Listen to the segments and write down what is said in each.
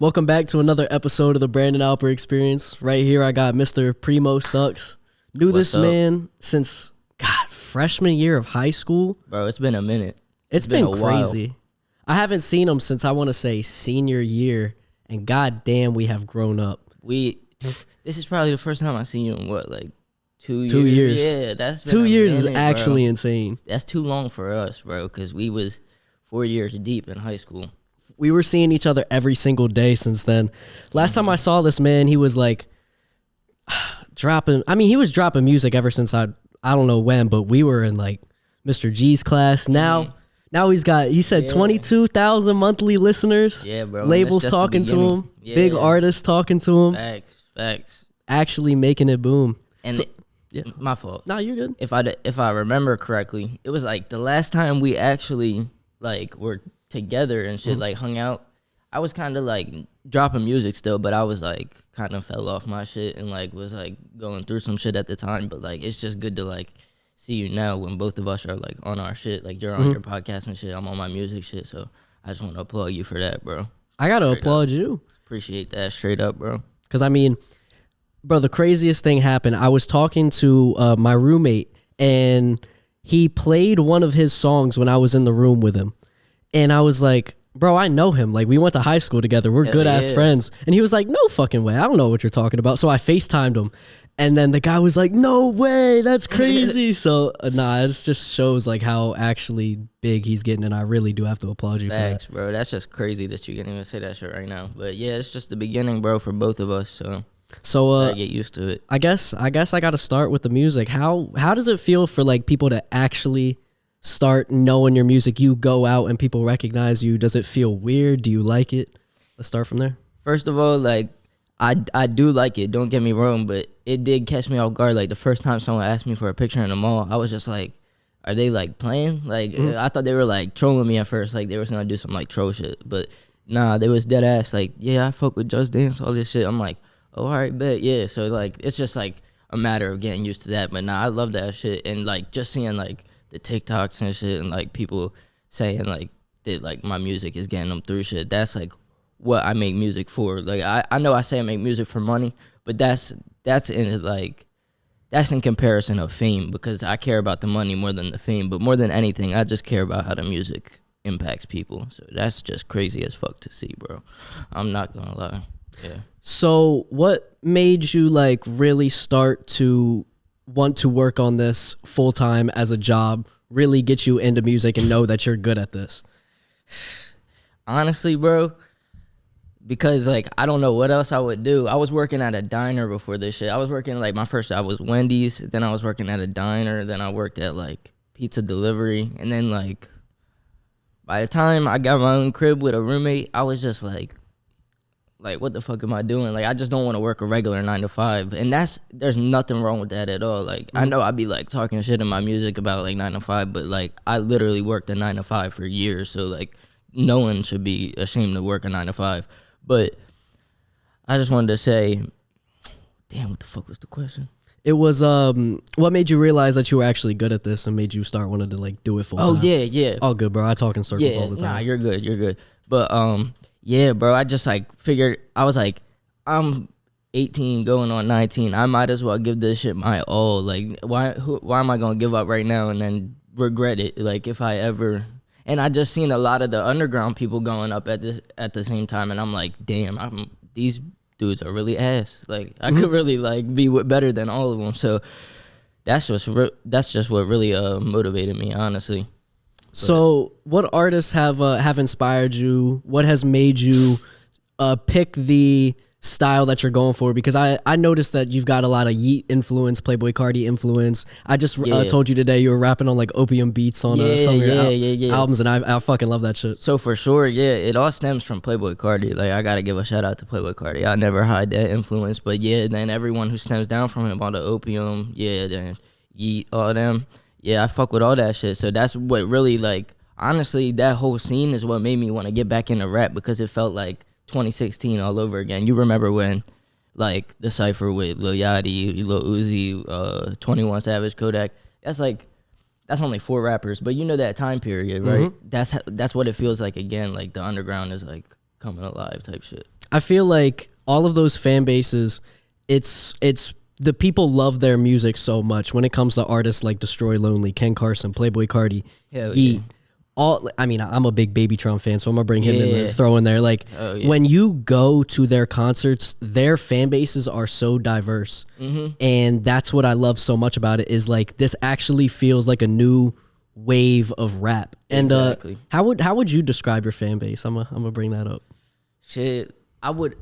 Welcome back to another episode of the Brandon Alper Experience. Right here, I got Mr. Primosux. Knew this man since, freshman year of high school. Bro, it's been a minute. It's been crazy. While. I haven't seen him since, I want to say, senior year. And goddamn, we have grown up. This is probably the first time I've seen you in what, like 2 years? 2 years. Yeah, that's been 2 years minute, is actually bro. insane. That's too long for us, bro, because we was 4 years deep in high school. We were seeing each other every single day since then. Last time I saw this man, he was like he was dropping music ever since I don't know when, but we were in like Mr. G's class. Now he said 22,000 monthly listeners. Yeah, bro. Labels talking to him. Yeah. Big artists talking to him. Facts. Actually making it boom. And my fault. No, you're good. If I remember correctly, it was like the last time we actually like were together and shit, like hung out. I was kind of like dropping music still, but I was like kind of fell off my shit and like was like going through some shit at the time. But like it's just good to like see you now when both of us are like on our shit. Like you're on your podcast and shit. I'm on my music shit. So I just want to applaud you for that, bro. I gotta applaud you. Appreciate that, straight up, bro. Because I mean, bro, the craziest thing happened. I was talking to my roommate and he played one of his songs when I was in the room with him. And I was like, bro, I know him. Like, we went to high school together. We're good-ass friends. And he was like, no fucking way. I don't know what you're talking about. So I FaceTimed him. And then the guy was like, no way. That's crazy. So, it just shows, like, how actually big he's getting. And I really do have to applaud you for that. Bro. That's just crazy that you can't even say that shit right now. But, yeah, it's just the beginning, bro, for both of us. So I get used to it. I guess I got to start with the music. How does it feel for, like, people to actually start knowing your music? You go out and people recognize you. Does it feel weird? Do you like it? Let's start from there. First of all, like I do like it, don't get me wrong, but it did catch me off guard. Like the first time someone asked me for a picture in the mall, I was just like, are they like playing? Like I thought they were like trolling me at first, like they was gonna do some like troll shit, but nah, they was dead ass like, yeah, I fuck with Just Dance, all this shit. I'm like, oh, all right, bet, yeah. So like it's just like a matter of getting used to that. But nah, I love that shit. And like just seeing like the TikToks and shit and like people saying like that like my music is getting them through shit. That's like what I make music for. Like I know I say I make music for money, but that's in comparison of fame, because I care about the money more than the fame. But more than anything, I just care about how the music impacts people. So that's just crazy as fuck to see, bro. I'm not gonna lie. Yeah. So what made you like really start to want to work on this full time as a job, really get you into music and know that you're good at this? Honestly, bro, because like I don't know what else I would do. I was working at a diner before this shit. I was working like my first job was Wendy's, then I was working at a diner, then I worked at like pizza delivery, and then like by the time I got my own crib with a roommate, I was just like what the fuck am I doing? Like I just don't want to work a regular 9 to 5. And there's nothing wrong with that at all. Like I know I'd be like talking shit in my music about like 9 to 5, but like I literally worked a 9 to 5 for years. So like no one should be ashamed to work a 9 to 5. But I just wanted to say, damn, what the fuck was the question? It was what made you realize that you were actually good at this and made you start wanting to like do it full time? Oh yeah. All good, bro. I talk in circles all the time. Nah, you're good. But yeah, bro, I just like figured, I was like, I'm 18 going on 19. I might as well give this shit my all. Like, why am I going to give up right now and then regret it? Like, if I ever... And I just seen a lot of the underground people going up at the same time, and I'm like, damn, these dudes are really ass. Like, I could really, like, be better than all of them. So that's just what really motivated me, honestly. So what artists have inspired you? What has made you pick the style that you're going for? Because I noticed that you've got a lot of Yeet influence, Playboi Carti influence. I just told you today you were rapping on like Opium beats on some of your albums, and I fucking love that shit. So for sure, yeah, it all stems from Playboi Carti. Like I gotta give a shout out to Playboi Carti. I never hide that influence, but yeah, then everyone who stems down from him, all the Opium, yeah, then Yeet, all them. Yeah, I fuck with all that shit. So that's what really, like, honestly, that whole scene is what made me want to get back into rap, because it felt like 2016 all over again. You remember when, like, the cypher with Lil Yachty, Lil Uzi, 21 Savage, Kodak. That's only 4 rappers, but you know that time period, right? That's what it feels like again. Like the underground is like coming alive type shit. I feel like all of those fan bases, it's the people love their music so much. When it comes to artists like Destroy Lonely, Ken Carson, Playboi Carti, Yeet, all. I mean, I'm a big Babytron fan, so I'm gonna bring him in there, throw in there. Like when you go to their concerts, their fan bases are so diverse, and that's what I love so much about it. Is like this actually feels like a new wave of rap. And how would you describe your fan base? I'm gonna bring that up. Shit, I want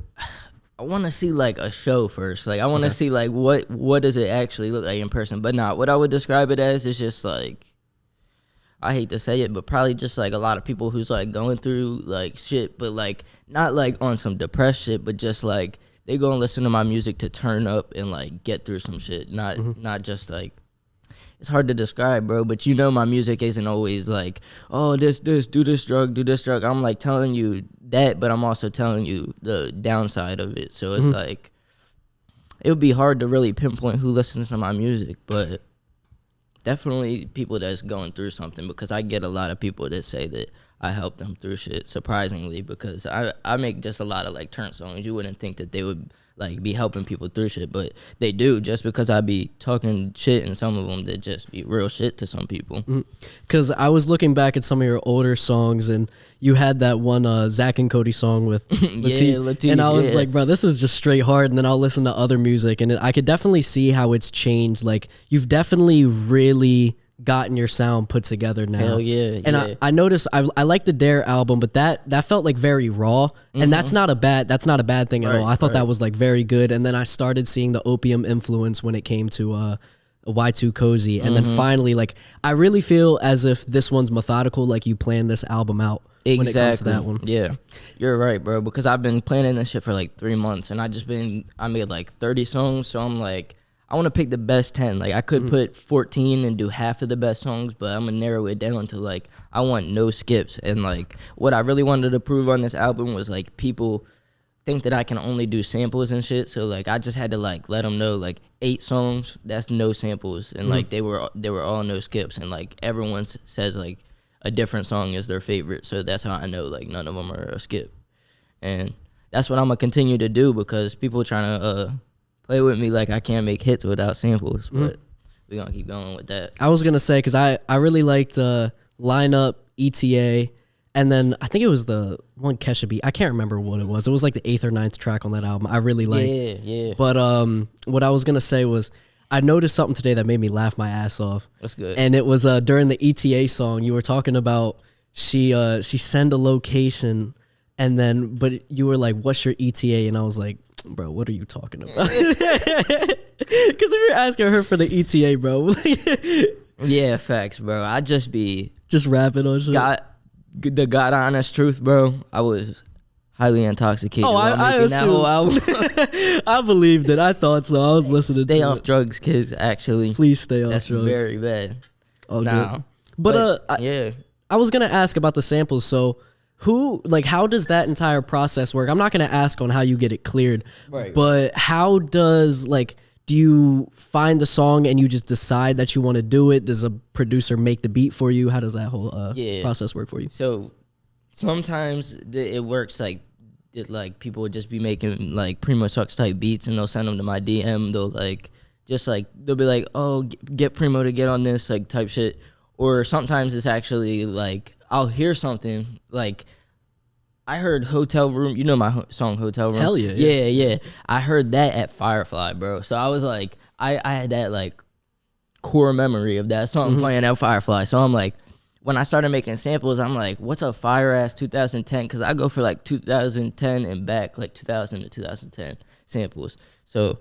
to see like a show first. Like I want to see like what does it actually look like in person. But not what I would describe it as is just like, I hate to say it, but probably just like a lot of people who's like going through like shit, but like not like on some depressed shit, but just like they go and listen to my music to turn up and like get through some shit. Not just like, it's hard to describe, bro, but you know my music isn't always like, oh, do this drug. I'm like telling you that, but I'm also telling you the downside of it. So it's like, it would be hard to really pinpoint who listens to my music, but definitely people that's going through something, because I get a lot of people that say that I help them through shit, surprisingly, because I make just a lot of like turn songs. You wouldn't think that they would like be helping people through shit, but they do, just because I be talking shit in some of them that just be real shit to some people. Because I was looking back at some of your older songs, and you had that one Zach and Cody song with Latif, and I was like, bro, this is just straight hard. And then I'll listen to other music, and I could definitely see how it's changed. Like you've definitely really gotten your sound put together now. Hell yeah. And I noticed I like the Dare album, but that felt like very raw, and that's not a bad thing at all. I thought that was like very good. And then I started seeing the Opium influence when it came to Y2 Cozy, and then finally, like, I really feel as if this one's methodical, like you planned this album out. When it comes to that one. Yeah, you're right, bro, because I've been planning this shit for like 3 months, and I made like 30 songs, so I'm like, I want to pick the best 10. Like I could put 14 and do half of the best songs, but I'm gonna narrow it down to like, I want no skips. And like what I really wanted to prove on this album was like, people think that I can only do samples and shit. So like I just had to like let them know like 8 songs, that's no samples, and like they were all no skips, and like everyone says like a different song is their favorite. So that's how I know like none of them are a skip. And that's what I'm gonna continue to do, because people trying to play with me like I can't make hits without samples, but we're gonna keep going with that. I was gonna say, because I really liked Lineup, ETA, and then I think it was the one Kesha beat. I can't remember what it was. It was like the 8th or 9th track on that album. I really liked. Yeah. But what I was gonna say was, I noticed something today that made me laugh my ass off. That's good. And it was during the ETA song, you were talking about she sent a location, and then but you were like, what's your ETA? And I was like, bro, what are you talking about? Because if you're asking her for the ETA, bro. Yeah, facts, bro. I just be rapping on shit. The God honest truth, bro. I was highly intoxicated. Oh, I making that whole album. I believed it. I thought so. I was listening to it. Stay off drugs, kids, actually. Please stay off drugs. That's very bad. Oh, no. But yeah. I was going to ask about the samples. So how does that entire process work? I'm not going to ask on how you get it cleared, but how does, do you find the song and you just decide that you want to do it? Does a producer make the beat for you? How does that whole process work for you? So sometimes it works like people would just be making like Primosux type beats, and they'll send them to my DM. They'll be like, oh, get Primo to get on this like type shit. Or sometimes it's actually like, I'll hear something like, I heard Hotel Room. You know my song Hotel Room? Hell yeah. Yeah. I heard that at Firefly, bro. So I was like, I had that like core memory of that song playing at Firefly. So I'm like, when I started making samples, I'm like, what's a fire ass 2010? Because I go for like 2010 and back, like 2000 to 2010 samples. So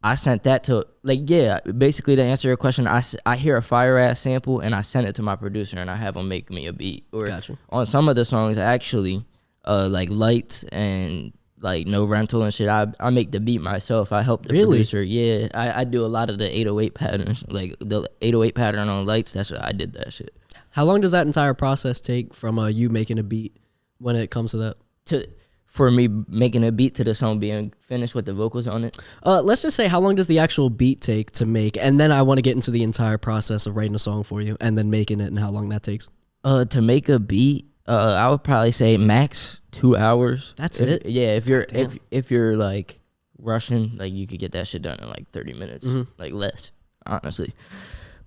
I sent that to, basically to answer your question, I hear a fire ass sample and I send it to my producer and I have him make me a beat. Or Gotcha. On some of the songs, actually, like Lights and like No Rental and shit, I make the beat myself. I help the producer. Yeah, I do a lot of the 808 patterns, like the 808 pattern on Lights. That's what I did that shit. How long does that entire process take from you making a beat when it comes to that? For me making a beat to the song being finished with the vocals on it? Let's just say, how long does the actual beat take to make? And then I want to get into the entire process of writing a song for you and then making it and how long that takes. To make a beat, I would probably say max 2 hours. That's If- it? Yeah, if you're Damn. if you're like rushing, like you could get that shit done in like 30 minutes, like less, honestly.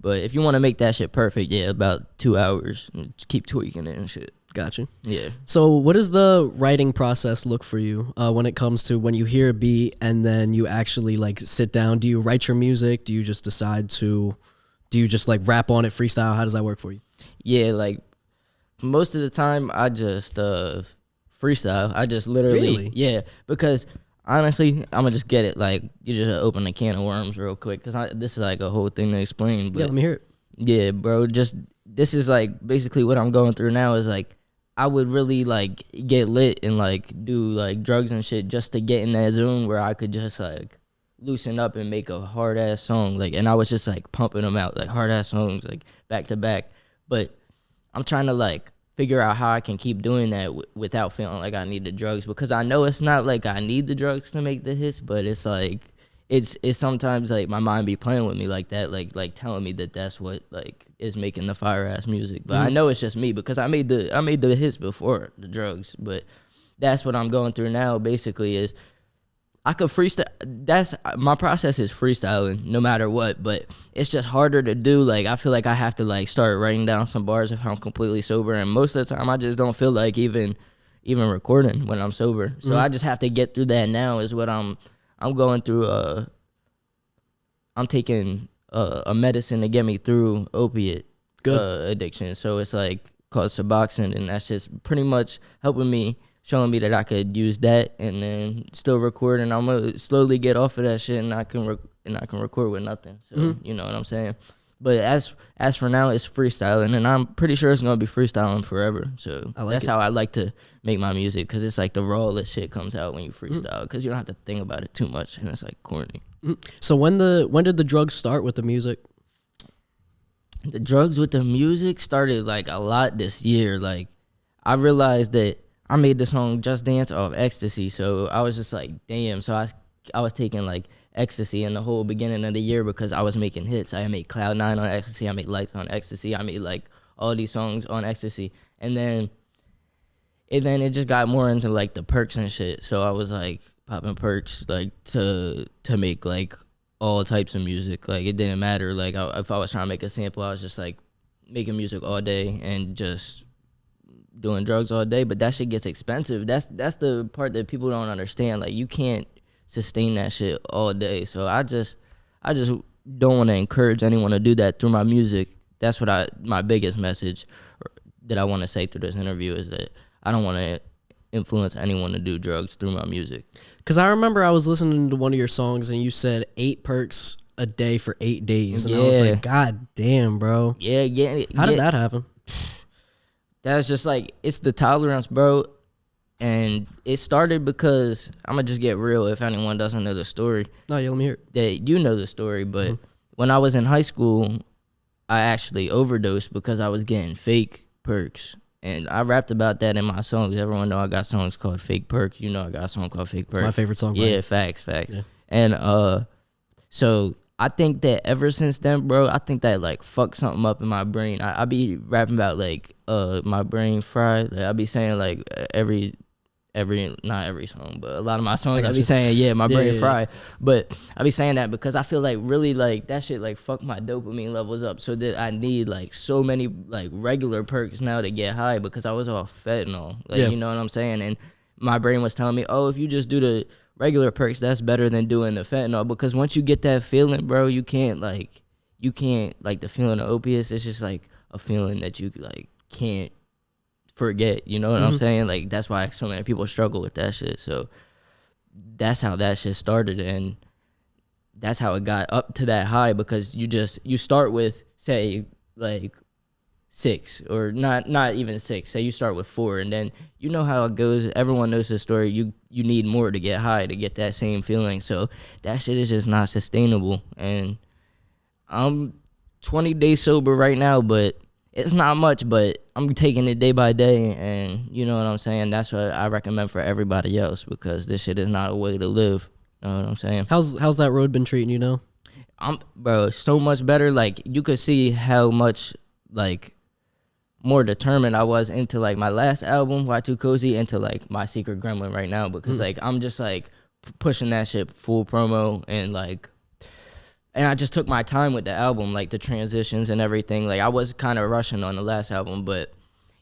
But if you want to make that shit perfect, yeah, about 2 hours. Just keep tweaking it and shit. Gotcha. Yeah. So what does the writing process look for you when it comes to when you hear a beat and then you actually like sit down? Do you write your music? Do you just decide to, do you just like rap on it, freestyle? How does that work for you? Yeah, like most of the time I just freestyle. I just literally Really? yeah, because honestly, I'm gonna just get it. Like you just open a can of worms real quick because this is like a whole thing to explain. Yeah, But let me hear it. yeah, bro, just this is like basically what I'm going through now is like I would really like get lit and like do like drugs and shit just to get in that zone where I could just like loosen up and make a hard ass song. Like, and I was just like pumping them out like hard ass songs like back to back. But I'm trying to like figure out how I can keep doing that without feeling like I need the drugs, because I know it's not like I need the drugs to make the hits, but it's like it's sometimes like my mind be playing with me like that, like telling me that that's what like is making the fire ass music. But I know it's just me because I made the hits before the drugs. But that's what I'm going through now. Basically, is I could freestyle. That's my process is freestyling no matter what, but it's just harder to do. Like I feel like I have to like start writing down some bars if I'm completely sober, and most of the time I just don't feel like even recording when I'm sober. So I just have to get through that now. Is what I'm going through. I'm taking a medicine to get me through opiate addiction. So it's like called Suboxone, and that's just pretty much helping me, showing me that I could use that and then still record, and I'm gonna slowly get off of that shit, and I can record with nothing. So you know what I'm saying. But as for now, it's freestyling, and I'm pretty sure it's gonna be freestyling forever. So that's how I like to make my music, because it's like the rawest shit comes out when you freestyle, because you don't have to think about it too much, and it's like corny. So when did the drugs start with the music? The drugs with the music started like a lot this year. Like I realized that I made the song Just Dance off ecstasy, so I was just like, damn. So I was taking like ecstasy in the whole beginning of the year because I was making hits. I made Cloud 9 on ecstasy, I made Lights on ecstasy, I made like all these songs on ecstasy, and then it just got more into like the perks and shit. So I was like popping perks like to make like all types of music. Like it didn't matter. Like if I was trying to make a sample, I was just like making music all day and just doing drugs all day. But that shit gets expensive. That's the part that people don't understand. Like you can't sustain that shit all day. So I just don't want to encourage anyone to do that through my music. That's what my biggest message that I want to say through this interview is that I don't want to influence anyone to do drugs through my music. Because I remember I was listening to one of your songs and you said 8 perks a day for 8 days. And I was like, God damn, bro. Yeah. How did that happen? That's just like, it's the tolerance, bro. And it started because, I'm going to just get real if anyone doesn't know the story. No, yeah, let me hear it. That you know the story, but when I was in high school, I actually overdosed because I was getting fake perks. And I rapped about that in my songs. Everyone know I got songs called Fake Perks. You know I got a song called Fake Perks. It's my favorite song. Yeah, right? facts. Yeah. And so I think that ever since then, bro, I think that like fucked something up in my brain. I be rapping about like my brain fried. Like, I be saying like every not every song, but a lot of my songs I be saying, yeah, my brain fried. But I be saying that because I feel like really like that shit like fuck my dopamine levels up, so that I need like so many like regular perks now to get high, because I was off fentanyl. Like you know what I'm saying? And my brain was telling me, oh, if you just do the regular perks, that's better than doing the fentanyl, because once you get that feeling, bro, you can't like the feeling of opiates. It's just like a feeling that you like can't forget, you know what I'm saying? Like that's why so many people struggle with that shit. So that's how that shit started, and that's how it got up to that high, because you start with say like 6, or not even 6. Say you start with 4, and then you know how it goes. Everyone knows the story. You need more to get high to get that same feeling. So that shit is just not sustainable. And I'm 20 days sober right now, but it's not much, but I'm taking it day by day, and you know what I'm saying? That's what I recommend for everybody else, because this shit is not a way to live. You know what I'm saying? How's that road been treating you now? Bro, so much better. Like, you could see how much, like, more determined I was into like my last album, Why Too Cozy, into like My Secret Gremlin right now, because like I'm just like pushing that shit full promo, and I just took my time with the album, like the transitions and everything. Like I was kind of rushing on the last album, but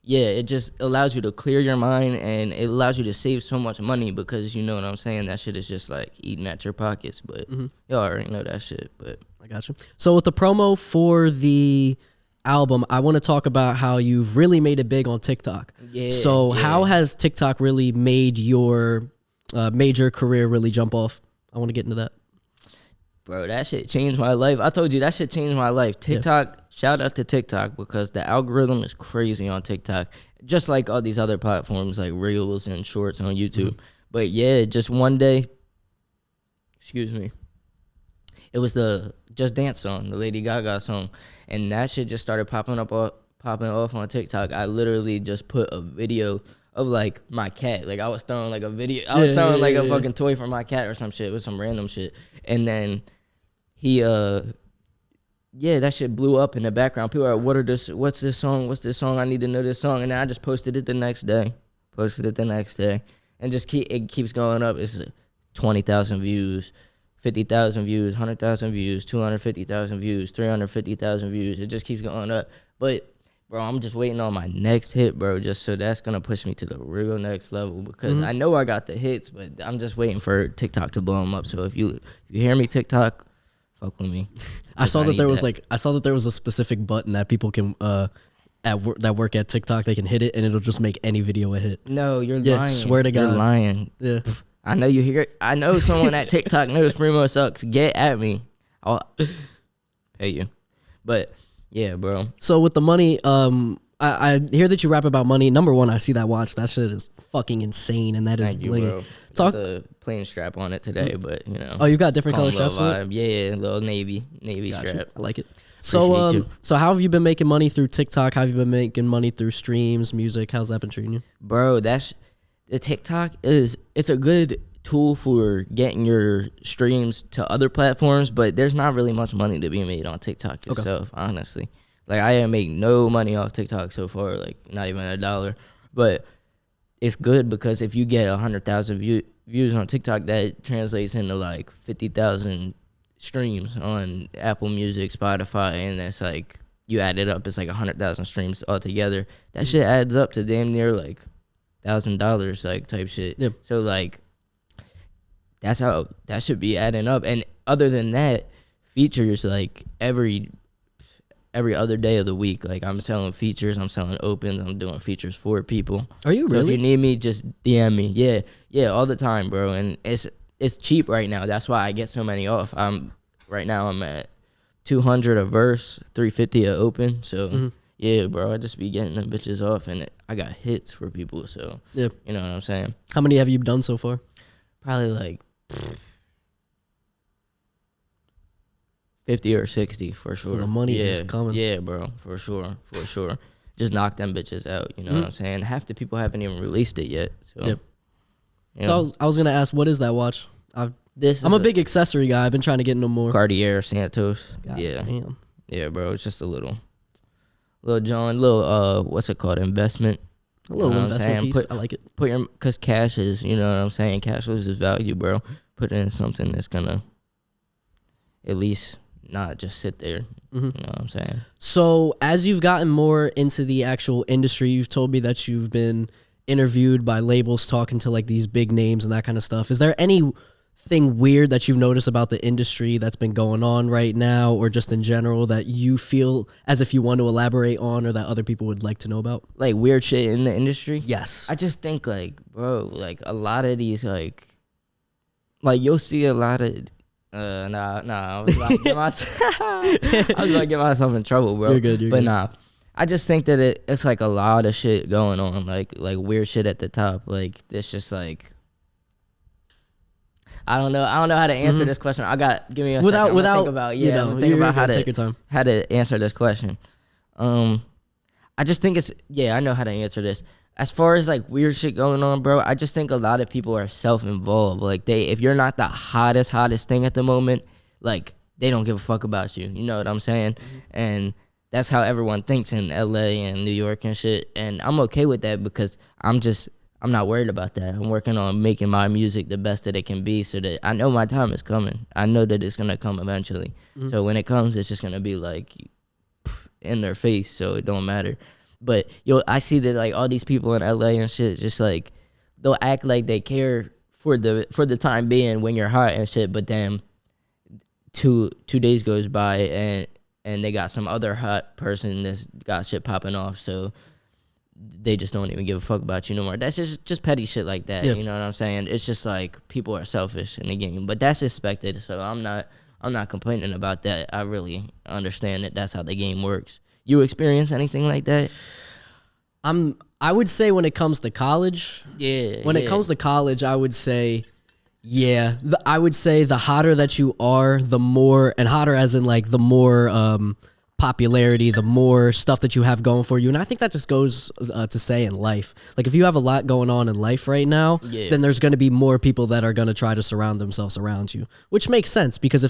yeah, it just allows you to clear your mind, and it allows you to save so much money, because you know what I'm saying, that shit is just like eating at your pockets. But y'all already know that shit. But I got you. So with the promo for the album, I want to talk about how you've really made it big on TikTok. So how has TikTok really made your major career really jump off? I want to get into that. Bro, that shit changed my life. I told you, that shit changed my life. TikTok, shout out to TikTok, because the algorithm is crazy on TikTok. Just like all these other platforms like Reels and Shorts on YouTube. But yeah, just one day, excuse me, it was the Just Dance song, the Lady Gaga song. And that shit just started popping off on TikTok. I literally just put a video of like my cat. Like I was throwing like a video. I was throwing like a fucking toy for my cat or some shit. It was some random shit. And then that shit blew up in the background. People are like, what's this song? I need to know this song. And then I just posted it the next day. And just it keeps going up. It's 20,000 views, 50,000 views, 100,000 views, 250,000 views, 350,000 views. It just keeps going up. But bro, I'm just waiting on my next hit, bro. Just so that's gonna push me to the real next level, because I know I got the hits, but I'm just waiting for TikTok to blow them up. So if you hear me, TikTok, fuck with me. I saw that there was a specific button that people can that work at TikTok, they can hit it and it'll just make any video a hit. No, you're lying. Swear to God, you're lying. Yeah, I know you hear it. I know someone at TikTok knows Primosux. Get at me. I'll pay you. But yeah, bro. So with the money, I hear that you rap about money. Number one, I see that watch. That shit is fucking insane, and that is bling. Talk the plain strap on it today, but you know. Oh, you got different color straps for it? Yeah, little navy strap. I like it. So how have you been making money through TikTok? How have you been making money through streams, music? How's that been treating you? Bro, the TikTok it's a good tool for getting your streams to other platforms, but there's not really much money to be made on TikTok itself, honestly. Like I didn't make no money off TikTok so far, like not even $1. But it's good because if you get 100,000 views on TikTok, that translates into like 50,000 streams on Apple Music, Spotify, and that's like, you add it up, it's like 100,000 streams altogether. That shit adds up to damn near like $1,000 like type shit. Yep. So like that's how that should be adding up. And other than that, features like every other day of the week, like I'm selling features, I'm selling opens, I'm doing features for people. Are you really? So if you need me, just DM me. Yeah, all the time, bro. And it's cheap right now. That's why I get so many off. Right now I'm at 200 a verse, 350 a open. So yeah, bro, I just be getting them bitches off, and I got hits for people. So you know what I'm saying. How many have you done so far? Probably like 50 or 60 for sure. So the money is coming. Yeah, bro, for sure. Just knock them bitches out. You know what I'm saying? Half the people haven't even released it yet. So, you know. So I was gonna ask, what is that watch? I'm a big accessory guy. I've been trying to get into more. Cartier Santos. God yeah, damn. Yeah, bro. It's just a little what's it called? Investment. A little investment piece. I like it. Cause cash is, you know what I'm saying? Cash loses value, bro. Put it in something that's gonna at least not just sit there. You know what I'm saying? So as you've gotten more into the actual industry, you've told me that you've been interviewed by labels, talking to like these big names and that kind of stuff. Is there anything weird that you've noticed about the industry that's been going on right now, or just in general, that you feel as if you want to elaborate on, or that other people would like to know about? Like weird shit in the industry? Yes. I just think like, bro, like a lot of these like you'll see a lot of I was about to get myself in trouble, bro. You're good. Nah. I just think that it's like a lot of shit going on, like weird shit at the top. Like it's just like I don't know how to answer this question. Give me a second. Without think about how to answer this question. I just think I know how to answer this. As far as like weird shit going on, bro, I just think a lot of people are self-involved. Like if you're not the hottest thing at the moment, like they don't give a fuck about you. You know what I'm saying? And that's how everyone thinks in LA and New York and shit. And I'm okay with that because I'm not worried about that. I'm working on making my music the best that it can be so that I know my time is coming. I know that it's going to come eventually. Mm-hmm. So when it comes, it's just going to be like in their face, so it don't matter. But I see that like all these people in LA and shit, just like they'll act like they care for the time being when you're hot and shit, but then two days goes by and they got some other hot person that's got shit popping off, so they just don't even give a fuck about you no more. That's just petty shit like that. Yeah. You know what I'm saying? It's just like people are selfish in the game, but that's expected. So I'm not complaining about that. I really understand that that's how the game works. You experience anything like that? I would say when it comes to college, when it comes to college, I would say, I would say the hotter that you are, the more, and hotter as in like the more popularity, the more stuff that you have going for you. And I think that just goes to say in life. Like if you have a lot going on in life right now, then there's going to be more people that are going to try to surround themselves around you, which makes sense because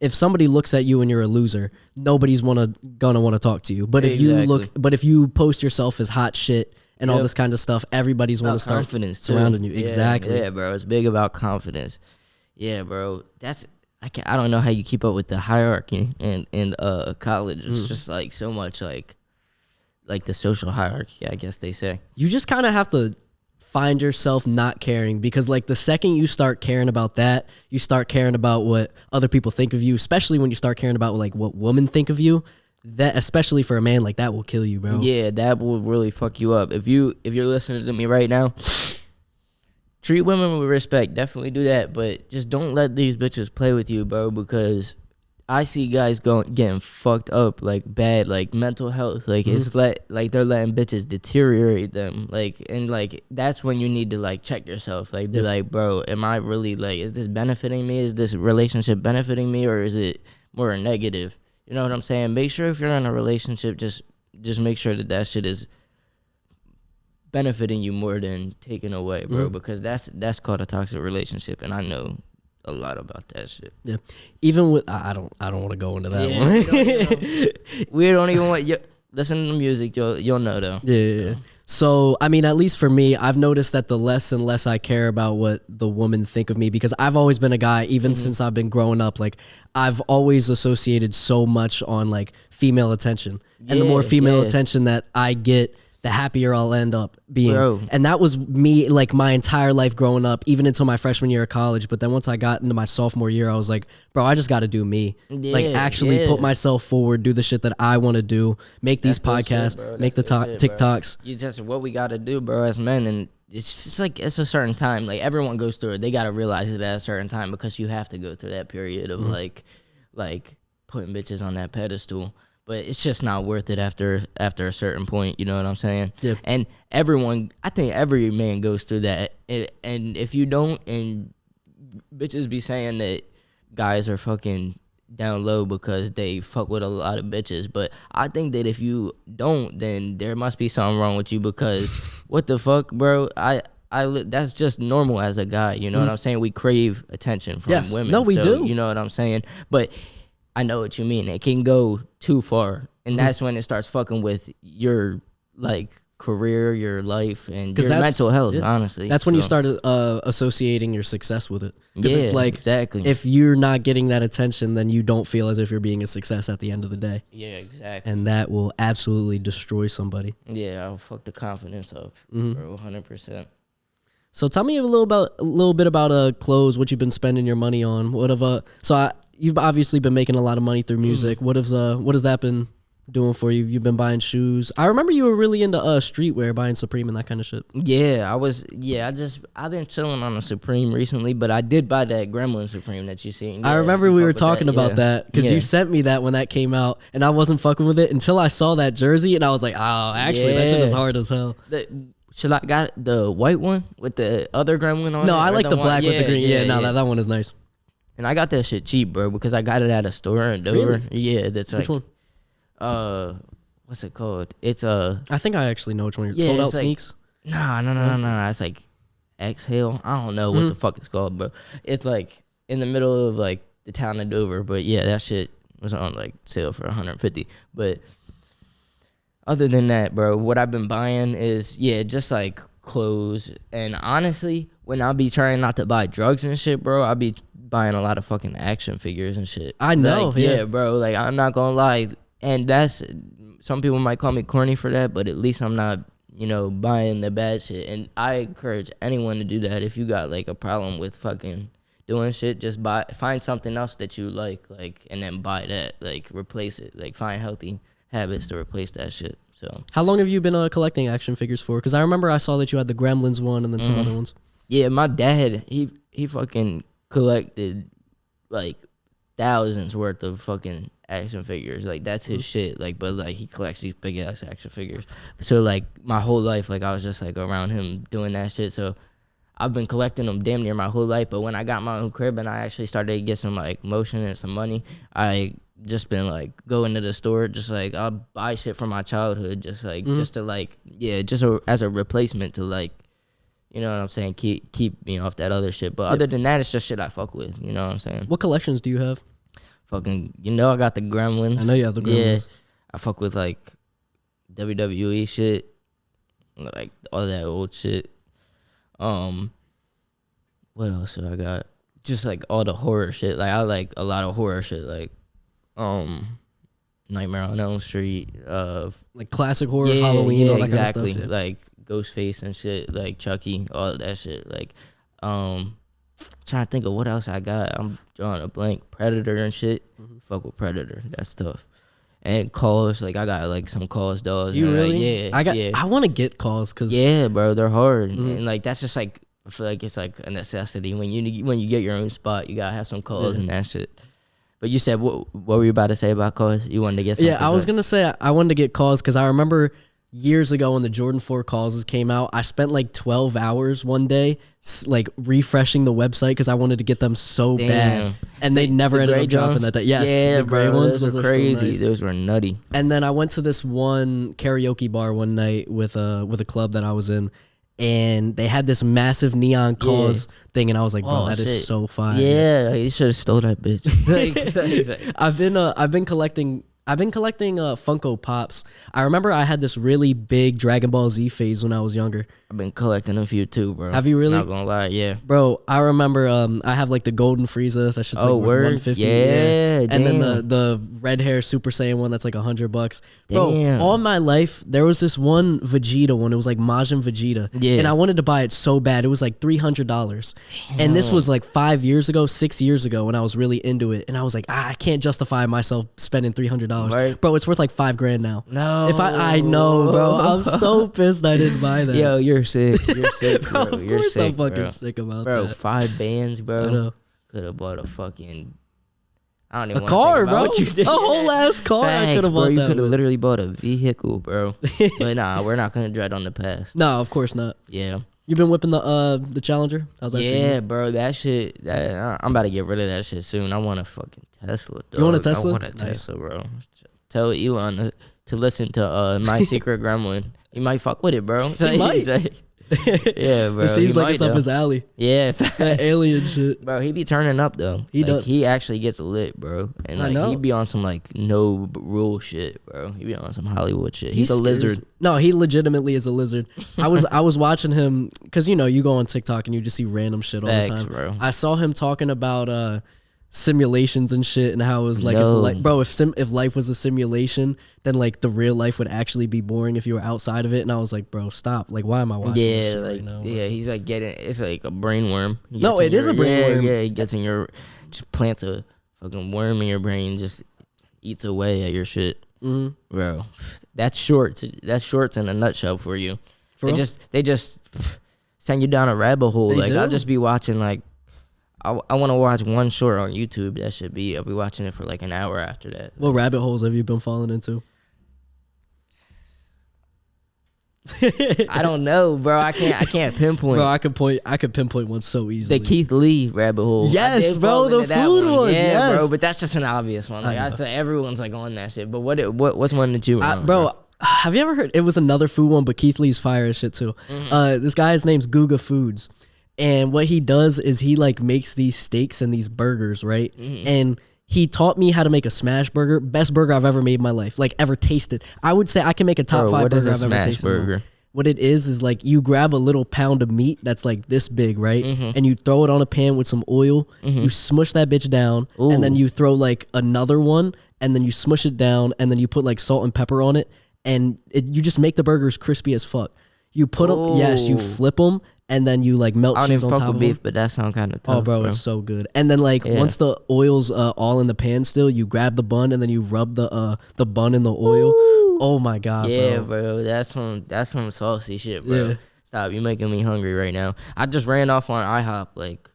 if somebody looks at you and you're a loser, nobody's gonna want to talk to you. But if you post yourself as hot shit and all this kind of stuff, everybo's want to start surrounding you. Yeah, exactly. Yeah, bro. It's big about confidence. Yeah, bro. I don't know how you keep up with the hierarchy in college. It's just like so much like the social hierarchy, I guess they say. You just kind of have to find yourself not caring because like the second you start caring about that, you start caring about what other people think of you, especially when you start caring about like what women think of you. That especially for a man, like that will kill you, bro. Yeah, that will really fuck you up. If you're listening to me right now, treat women with respect. Definitely do that, but just don't let these bitches play with you, bro, because I see guys getting fucked up, like bad, like mental health. Like it's like they're letting bitches deteriorate them. Like, and like that's when you need to like check yourself. Like be like, bro, am I really like, is this benefiting me? Is this relationship benefiting me, or is it more negative? You know what I'm saying? Make sure if you're in a relationship, just make sure that shit is benefiting you more than taking away, bro. Because that's called a toxic relationship, and I know a lot about that shit. Yeah, even with I don't want to go into that one. We don't even want you listen to music. You'll know though. Yeah. So I mean, at least for me, I've noticed that the less and less I care about what the women think of me, because I've always been a guy, even since I've been growing up. Like I've always associated so much on like female attention, and the more female attention that I get, the happier I'll end up being. Bro. And that was me like my entire life growing up, even until my freshman year of college. But then once I got into my sophomore year, I was like, bro, I just got to do me. Like actually put myself forward, do the shit that I want to do, make these podcasts, make the TikToks. You just what we got to do, bro, as men. And it's just like it's a certain time. Like everyone goes through it. They got to realize it at a certain time because you have to go through that period of like putting bitches on that pedestal. But it's just not worth it after a certain point, you know what I'm saying? Yeah. And I think every man goes through that. And if you don't, and bitches be saying that guys are fucking down low because they fuck with a lot of bitches. But I think that if you don't, then there must be something wrong with you because what the fuck, bro? That's just normal as a guy, you know what I'm saying? We crave attention from women. No, we do. You know what I'm saying? But I know what you mean. It can go too far, and that's when it starts fucking with your like career, your life, and your mental health. Honestly, that's when you start associating your success with it. Yeah, it's like exactly. If you're not getting that attention, then you don't feel as if you're being a success at the end of the day. Yeah, exactly. And that will absolutely destroy somebody. Yeah, I'll fuck the confidence up, bro, 100%. So tell me a little bit about clothes. What you've been spending your money on? You've obviously been making a lot of money through music. What has that been doing for you? You've been buying shoes. I remember you were really into streetwear, buying Supreme and that kind of shit. Yeah, I was. Yeah, I've been chilling on a Supreme recently, but I did buy that Gremlin Supreme that you seen. Yeah, I remember we were talking about that because you sent me that when that came out, and I wasn't fucking with it until I saw that jersey, and I was like, oh, actually, that shit is hard as hell. Should I got the white one with the other Gremlin on it? No, I like the black with the green. That one is nice. And I got that shit cheap, bro, because I got it at a store in Dover. Really? Yeah, that's which one? What's it called? It's I think I actually know which one. Sold Out Sneaks. No. It's like Exhale. I don't know what the fuck it's called, bro. It's like in the middle of like the town of Dover. But yeah, that shit was on like sale for $150. But Other than that, bro, what I've been buying is just like clothes. And honestly, when I be trying not to buy drugs and shit, bro, I be buying a lot of fucking action figures and shit. I know, like, yeah, bro. Like, I'm not gonna lie, and that's, some people might call me corny for that, but at least I'm not, buying the bad shit. And I encourage anyone to do that. If you got like a problem with fucking doing shit, just find something else that you like, and then buy that, like replace it, like find healthy habits to replace that shit. So How long have you been collecting action figures for? Because I remember I saw that you had the Gremlins one and then some other ones. Yeah, my dad, he fucking collected like thousands worth of fucking action figures. Like, that's his shit. Like, but like, he collects these big ass action figures. So like, my whole life, like, I was just like around him doing that shit. So I've been collecting them damn near my whole life. But when I got my own crib and I actually started to get some like motion and some money, I just been like going to the store, just like I'll buy shit from my childhood, just like just to like as a replacement to like, you know what I'm saying, keep me off that other shit. But other than that, it's just shit I fuck with. You know what I'm saying? What collections do you have? Fucking, I got the Gremlins. I know you have the Gremlins. Yeah, I fuck with like WWE shit, like all that old shit. What else do I got? Just like all the horror shit. Like, I like a lot of horror shit. Like, Nightmare on Elm Street, like classic horror, Halloween, all that exactly. kind of stuff. Yeah. Like Ghostface and shit, like Chucky, all of that shit. Like, trying to think of what else I got. I'm drawing a blank. Predator and shit. Fuck with Predator. That's tough. And calls, like I got like some calls dolls. You really? Like, I want to get calls because bro, they're hard. And like, that's just like, I feel like it's like a necessity. When you get your own spot, you gotta have some calls and that shit. But you said, what were you about to say about calls? You wanted to get some? Yeah, I was gonna say I wanted to get calls because I remember years ago when the Jordan 4 calls came out, I spent like 12 hours one day like refreshing the website because I wanted to get them so bad, and they never ended up dropping that day. Yes, the gray ones, those were crazy. So nice. Those were nutty. And then I went to this one karaoke bar one night with a club that I was in, and they had this massive neon calls thing, and I was like, bro, that is so fire. Yeah, you should have stole that bitch. I've been collecting Funko Pops. I remember I had this really big Dragon Ball Z phase when I was younger. I've been collecting a few too, bro. Have you really? Not gonna lie, yeah. Bro, I remember I have like the Golden Frieza. That shit's like worth 150. Yeah, and then the red hair Super Saiyan one that's like $100. Bro, all my life there was this one Vegeta one. It was like Majin Vegeta. Yeah. And I wanted to buy it so bad. It was like $300. And this was like 6 years ago when I was really into it. And I was like, I can't justify myself spending $300. Right. Bro, it's worth like $5,000 now. No. If I know, bro. I'm so pissed I didn't buy that. Yo, you're sick. You're sick, bro. Of You're course sick, I'm fucking bro. sick about bro, that. 5 bands, bro. I know. Could have bought a fucking, I don't even A want car, to think about bro. what you did. A whole ass car. Facts, I could have bro. bought You that. could have with. literally bought a vehicle, bro. But nah, we're not gonna dread on the past. No, of course not. Yeah. You been whipping the Challenger? How's that? Yeah, bro. That shit. I'm about to get rid of that shit soon. I want a fucking Tesla. Dog. You want a Tesla? I want a Tesla, bro. Tell Elon to listen to My Secret Gremlin. He might fuck with it, bro. He might. Yeah, bro. It seems like it's up his alley. Yeah, that alien shit. Bro, he be turning up though. He does. He actually gets lit, bro. And like he be on some like no rule shit, bro. He be on some Hollywood shit. He's a lizard. No, he legitimately is a lizard. I was watching him because you go on TikTok and you just see random shit all the time. Bro. I saw him talking about simulations and shit and how it was like if life was a simulation, then like the real life would actually be boring if you were outside of it. And I was like, bro, stop. Like, why am I watching this shit right now? Yeah, he's like it's like a brain worm. No, it is a brain worm. Yeah, he gets in just plants a fucking worm in your brain, just eats away at your shit. Bro, that's shorts in a nutshell for you. They just send you down a rabbit hole. I'll just be watching like, I want to watch one short on YouTube. I'll be watching it for like an hour after that. What rabbit holes have you been falling into? I don't know, bro. I can't pinpoint. Bro, I could pinpoint one so easily. The Keith Lee rabbit hole. Yes, bro, the food one. Yeah, yes. bro. But that's just an obvious one. Like I'd say everyone's like on that shit. But what's one that you were on, bro? Have you ever heard? It was another food one, but Keith Lee's fire as shit too. This guy's name's Guga Foods. And what he does is he like makes these steaks and these burgers, right? And He taught me how to make a smash burger. Best burger I've ever made in my life, like ever tasted. I would say I can make a top 5 burger I've ever tasted. Burger? What it is like you grab a little pound of meat that's like this big, right? And you throw it on a pan with some oil. You smush that bitch down, and then you throw like another one, and then you smush it down, and then you put like salt and pepper on it, and you just make the burgers crispy as fuck. You put them, you flip them, and then you like melt cheese on top of them. I don't even fuck with beef, but that sounds kind of tough. Oh, bro, it's so good. And then like once the oil's all in the pan still, you grab the bun and then you rub the bun in the oil. Ooh. Oh my god, bro. That's some saucy shit, bro. Yeah. Stop, you making me hungry right now. I just ran off on IHOP like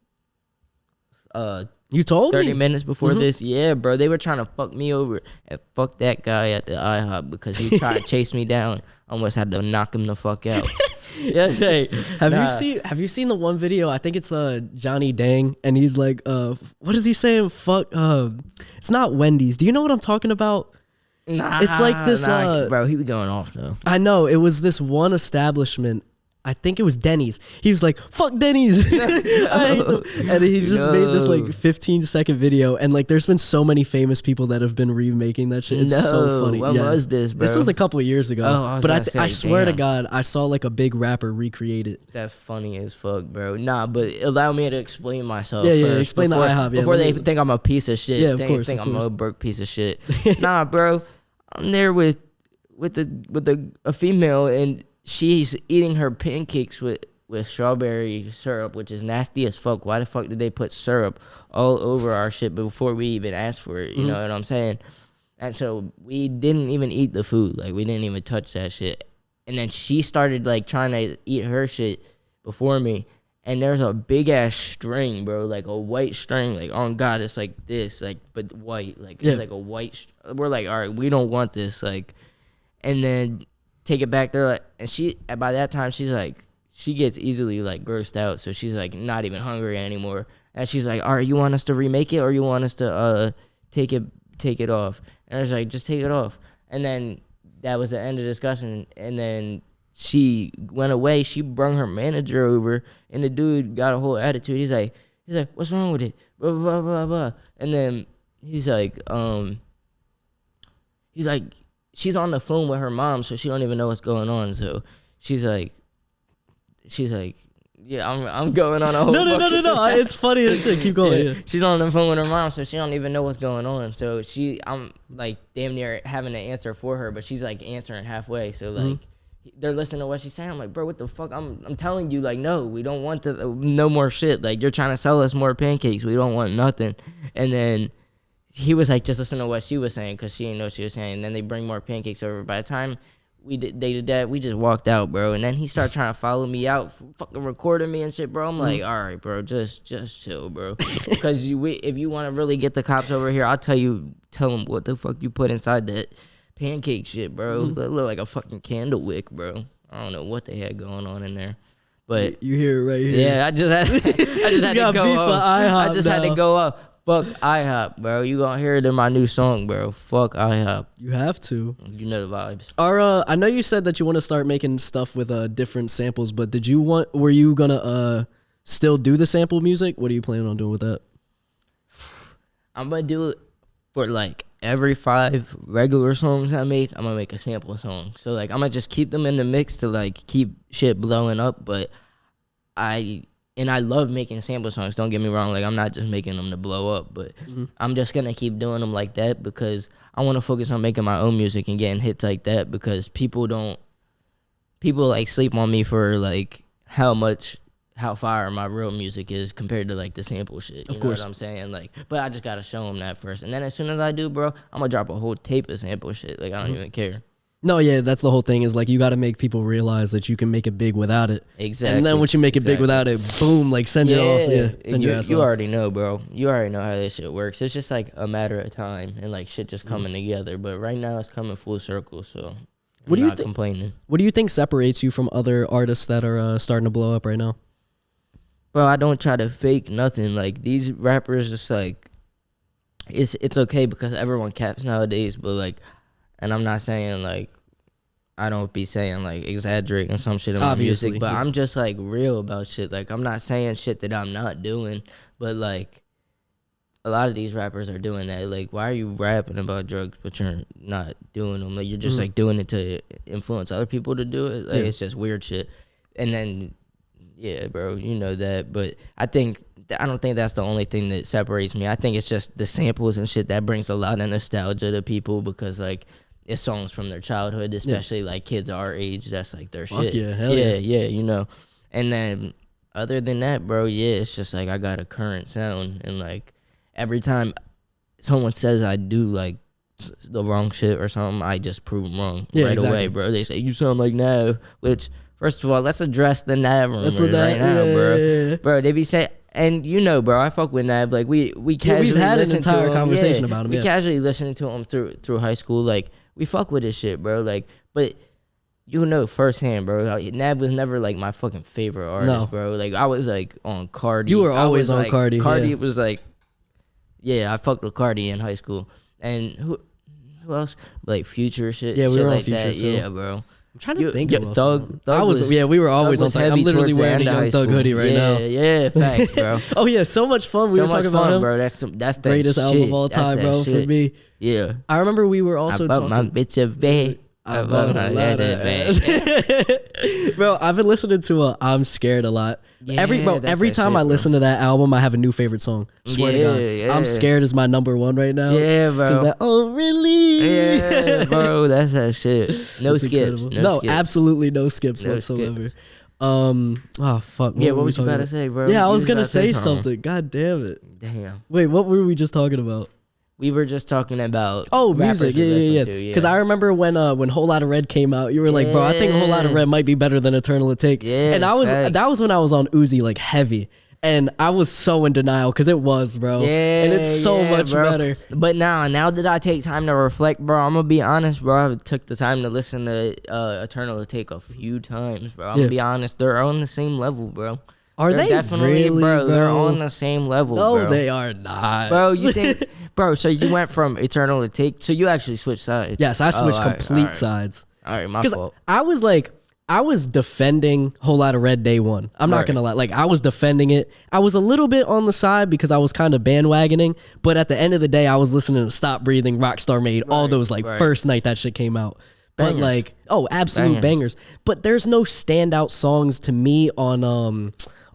you told 30 minutes before this. Yeah, bro. They were trying to fuck me over and fuck that guy at the IHOP because he tried to chase me down. I almost had to knock him the fuck out. Yeah, hey. Have you seen the one video? I think it's Johnny Dang, and he's like, what is he saying? Fuck, it's not Wendy's. Do you know what I'm talking about? Nah, it's like this, bro. He was going off though. I know it was this one establishment. I think it was Denny's. He was like, fuck Denny's. I hate them. And he just made this like 15-second video. And like, there's been so many famous people that have been remaking that shit. It's so funny. When was this, bro? This was a couple of years ago. But I swear to God, I saw like a big rapper recreate it. That's funny as fuck, bro. Nah, but allow me to explain myself first. Explain the IHOP. Before they think I'm a piece of shit. Yeah, of course. Think I'm a broke piece of shit. Nah, bro. I'm there with a female, and she's eating her pancakes with strawberry syrup, which is nasty as fuck. Why the fuck did they put syrup all over our shit before we even asked for it? You know what I'm saying? And so we didn't even eat the food. Like, we didn't even touch that shit. And then she started, like, trying to eat her shit before me. And there's a big-ass string, bro, like a white string. Like, oh, God, it's like this, like, but white. Like, it's like a white. We're like, all right, we don't want this. Like, and then take it back there, like, and she, by that time, she's like, she gets easily like grossed out, so she's like not even hungry anymore, and she's like, all right, you want us to remake it, or you want us to take it off? And I was like, just take it off. And then that was the end of the discussion, and then she went away. She brung her manager over, and the dude got a whole attitude. He's like, what's wrong with it, blah blah blah blah. And then he's like, she's on the phone with her mom, so she don't even know what's going on. So she's like, yeah, I'm going on a whole. No. It's funny as shit. Keep going. Yeah. She's on the phone with her mom, so she don't even know what's going on. So I'm like damn near having to answer for her, but she's like answering halfway. So like they're listening to what she's saying. I'm like, bro, what the fuck? I'm telling you, like, no, we don't want no more shit. Like, you're trying to sell us more pancakes. We don't want nothing. And then he was like, just listen to what she was saying, because she didn't know what she was saying. And then they bring more pancakes over. By the time they did that, we just walked out, bro. And then he started trying to follow me out, fucking recording me and shit, bro. I'm like, all right, bro, just chill, bro. Because if you want to really get the cops over here, I'll tell them what the fuck you put inside that pancake shit, bro. It looked like a fucking candle wick, bro. I don't know what they had going on in there. But you hear it right here. Yeah, I just had to go up. I just had to go up. Fuck IHOP, bro. You gonna hear it in my new song, bro. Fuck IHOP. You have to. You know the vibes. I know you said that you want to start making stuff with different samples, but were you gonna still do the sample music? What are you planning on doing with that? I'm gonna do it for like every 5 regular songs I make. I'm gonna make a sample song. So like I'm gonna just keep them in the mix to like keep shit blowing up, but I love making sample songs, don't get me wrong. Like, I'm not just making them to blow up, but I'm just going to keep doing them like that because I want to focus on making my own music and getting hits like that, because people like sleep on me for like how fire my real music is compared to like the sample shit. You know what I'm saying? Like, but I just got to show them that first. And then as soon as I do, bro, I'm going to drop a whole tape of sample shit. Like, I don't even care. No, yeah, that's the whole thing, is like you got to make people realize that you can make it big without it. Exactly. And then once you make it big without it, boom, like send it off. Yeah, send your ass you off. already know, bro. You already know how this shit works. It's just like a matter of time and like shit just coming together. But right now it's coming full circle, so I'm not complaining. What do you think separates you from other artists that are starting to blow up right now? Bro, I don't try to fake nothing. Like, these rappers just like, it's okay because everyone caps nowadays, but like, and I'm not saying like, I don't be saying like exaggerating some shit in my music, but I'm just like real about shit. Like, I'm not saying shit that I'm not doing, but like a lot of these rappers are doing that. Like, why are you rapping about drugs but you're not doing them? Like, you're just like doing it to influence other people to do it. Like, it's just weird shit. And then, yeah, bro, you know that. But I don't think that's the only thing that separates me. I think it's just the samples and shit that brings a lot of nostalgia to people because like it's songs from their childhood, especially like kids our age. That's like their shit. Yeah, hell yeah, you know. And then other than that, bro, yeah, it's just like I got a current sound and like. Every time someone says I do like the wrong shit or something, I just prove them wrong away, bro. They say you sound like Nav, which first of all, let's address the Nav rumors right now, bro. Yeah. Bro, they be saying, and you know, bro, I fuck with Nav. Like we casually we've had an entire conversation about him. We casually listening to him through high school. Like we fuck with his shit, bro. Like, but. You know firsthand, bro. Like, Nav was never like my fucking favorite artist, bro. Like I was like on Cardi. You were always on Cardi. Cardi was like. Yeah, I fucked with Cardi in high school. And who else? Like Future shit. Yeah, we shit were on like Future that. too. Yeah, bro. I'm trying to think of Thug we were always on Thug. I'm literally wearing a Young Thug hoodie right now. Yeah, facts, bro. Oh yeah, so much fun. We were talking about him, bro. That's that greatest album of all time, bro. For me. Yeah. I remember we were also talking. My bitch a bad. Bro, I've been listening to I'm Scared a lot. Yeah, every time I listen to that album, I have a new favorite song. Swear to God. Yeah. I'm Scared is my number one right now. Yeah, bro. That, oh, really? Yeah, bro. That's that shit. No skips. No, absolutely no skips whatsoever. Oh, fuck. What was you about to say, bro? Yeah, I was going to say something. God damn it. Damn. Wait, what were we just talking about? We were just talking about music, yeah. Because I remember when Whole Lotta Red came out, you were like, bro, I think Whole Lotta Red might be better than Eternal Atake. Yeah, and that was when I was on Uzi like heavy, and I was so in denial because it was, bro. Yeah, and it's so much better. But now that I take time to reflect, bro, I'm gonna be honest, bro. I took the time to listen to Eternal Atake a few times, bro. I'm gonna be honest, they're on the same level, bro. They definitely, really, bro? They're on the same level, no, bro. they are not. Bro, you think... Bro, so you went from Eternal Atake, so you actually switched sides. Yes, I switched complete sides. All right, my fault. I was defending Whole Lotta Red day one. I'm not gonna lie. Like I was defending it. I was a little bit on the side because I was kind of bandwagoning, but at the end of the day, I was listening to Stop Breathing, Rockstar Made, all those first night that shit came out. Bangers. But like, absolute bangers. But there's no standout songs to me on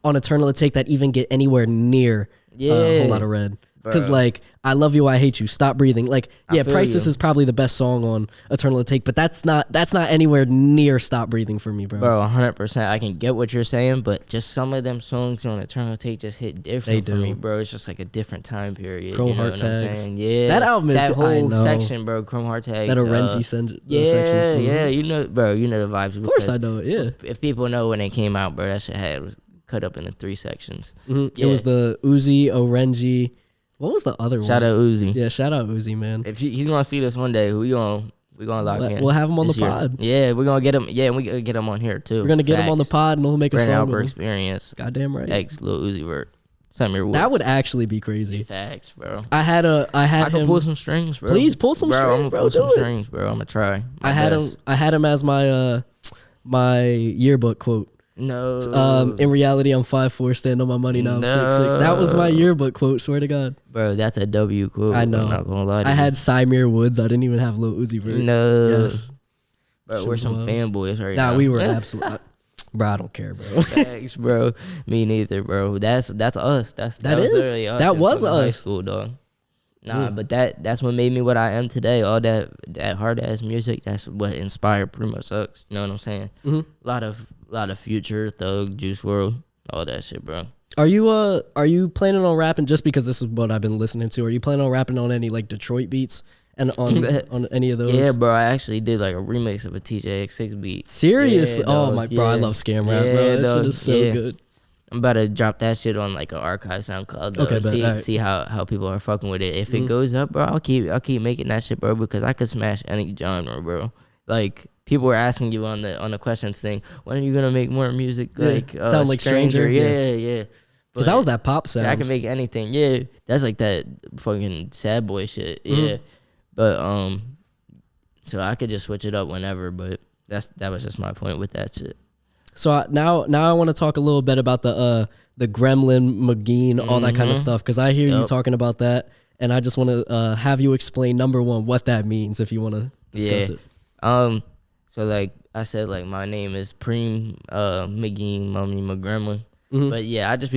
Eternal Atake that even get anywhere near Whole Lotta Red. Because like I Love You, I Hate You, Stop Breathing, like Priceless is probably the best song on Eternal Atake, but that's not anywhere near Stop Breathing for me, bro. Bro, 100%. I can get what you're saying, but just some of them songs on Eternal Atake just hit different for me, bro. It's just like a different time period. Chrome you know Heart what I'm Tags. saying? Yeah, that album is that whole section, bro. Chrome Heart Tags. That Orenji section. Yeah, you know, bro. You know the vibes. Of course, I know it. Yeah. If people know when it came out, bro, that shit was cut up into 3 sections. Mm-hmm. Yeah. It was the Uzi, Orenji. What was the other one? Shout out Uzi. Yeah, shout out Uzi, man. If he's gonna see this one day, we're gonna lock in. We'll have him on the pod. Yeah, we're gonna get him. Yeah, we gonna get him on here too. We're gonna get him on the pod and we'll make a song. Alper experience. Goddamn right. X Lil Uzi Vert. Send me your That would actually be crazy. Facts, bro. I had him pull some strings, bro. Please pull some strings, bro. Pull some strings, bro. I'm gonna try. I had him as my my yearbook quote. No. In reality, I'm 5'4", stand on my money now. I'm 6'6". That was my yearbook quote. Swear to God, bro. That's a W quote. I know. I'm not gonna lie to you. I had Symere Woods. I didn't even have Lil Uzi Vert. No. Yes. Bro, we're some fanboys right now. Nah, we were absolutely. Bro, I don't care, bro. Thanks, bro. Me neither, bro. That's us. That was literally us. That was us. High school, dog. Nah, but that's what made me what I am today. All that hard ass music. That's what inspired Primosux. You know what I'm saying? Mm-hmm. A lot of Future, Thug, Juice WRLD, all that shit, bro. Are you planning on rapping? Just because this is what I've been listening to. Are you planning on rapping on any like Detroit beats and on any of those? Yeah, bro. I actually did like a remix of a TJX6 beat. Seriously? Yeah, oh my, bro, I love scam rap, bro. That shit is so good. I'm about to drop that shit on like an archive SoundCloud. Though, okay, see how people are fucking with it. If it goes up, bro, I'll keep making that shit, bro, because I could smash any genre, bro. Like people were asking you on the questions thing, when are you gonna make more music? Like sound like Stranger? Yeah. Because that was that pop sound. I can make anything. Yeah, that's like that fucking sad boy shit. Yeah, but so I could just switch it up whenever. But that was just my point with that shit. So now I want to talk a little bit about the the Gremlin, McGeen, all that kind of stuff. Because I hear you talking about that, and I just want to have you explain, number one, what that means, if you want to discuss it. So like I said, like my name is McGeen, Mummy, McGremlin. But yeah, I just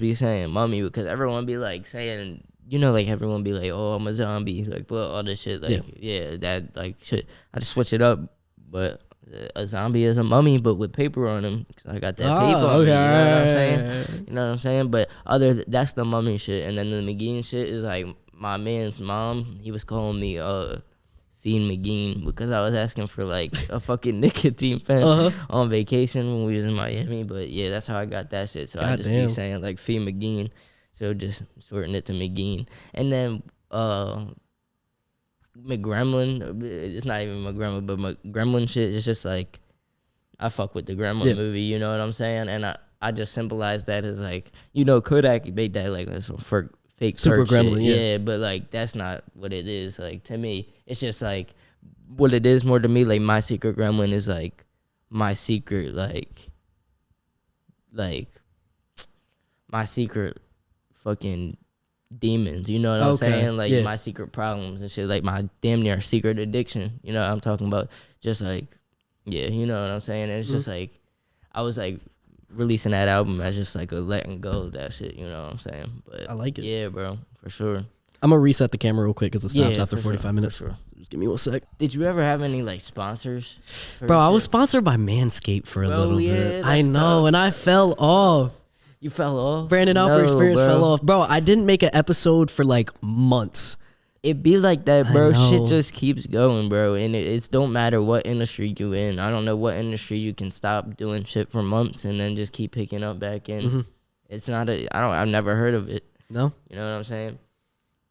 be saying Mummy because everyone be like saying, like everyone be like, oh, I'm a zombie, like all this shit, like that like shit. I just switch it up, but a zombie is a mummy, but with paper on him. Cause I got that paper on me, you know what I'm saying? You know what I'm saying? But that's the mummy shit, and then the McGeen shit is like my man's mom. He was calling me Fiend McGeen because I was asking for like a fucking nicotine pen on vacation when we was in Miami. But yeah, that's how I got that shit. So I just be saying like Fiend McGeen. So just sorting it to McGeen. And then McGremlin, it's not even McGremlin, but McGremlin shit is just like, I fuck with the Gremlin movie, you know what I'm saying? And I just symbolize that as like, Kodak made that like for fake Super Gremlin, shit. Yeah, but like that's not what it is. Like to me, it's just like what it is more to me. Like My Secret Gremlin is like my secret, like my secret fucking demons. You know what I'm saying? Like my secret problems and shit. Like my damn near secret addiction. You know what I'm talking about? Just like you know what I'm saying? And it's just like I was like releasing that album as just like a letting go of that shit, you know what I'm saying? But I like it. Yeah, bro, for sure. I'm gonna reset the camera real quick because it stops after 45 minutes. For sure. So just give me 1 sec. Did you ever have any like sponsors? Bro, I was sponsored by Manscaped for a little bit. I know, tough. And I fell off. You fell off? Brandon Alper experience fell off. Bro, I didn't make an episode for like months. It be like that, bro. Shit just keeps going, bro. And it don't matter what industry you in. I don't know what industry you can stop doing shit for months and then just keep picking up back in. It's not I've never heard of it. No? You know what I'm saying?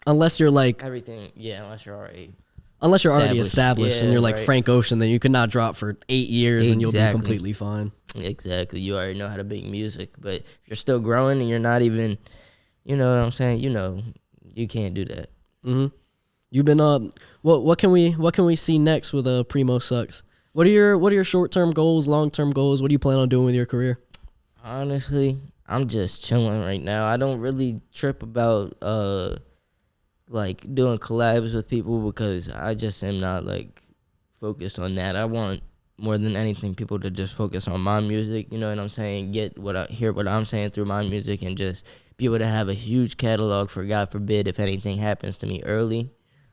Unless you're like everything, unless you're already established and you're like Frank Ocean, then you could not drop for 8 years and you'll be completely fine. Exactly. You already know how to make music. But if you're still growing and you're not even, you know what I'm saying? You can't do that. You've been what can we see next with Primosux? What are your short-term goals, long-term goals? What do you plan on doing with your career? Honestly, I'm just chilling right now. I don't really trip about like doing collabs with people because I just am not like focused on that. I want more than anything people to just focus on my music, you know what I'm saying? Hear what I'm saying through my music and just be able to have a huge catalog for God forbid if anything happens to me early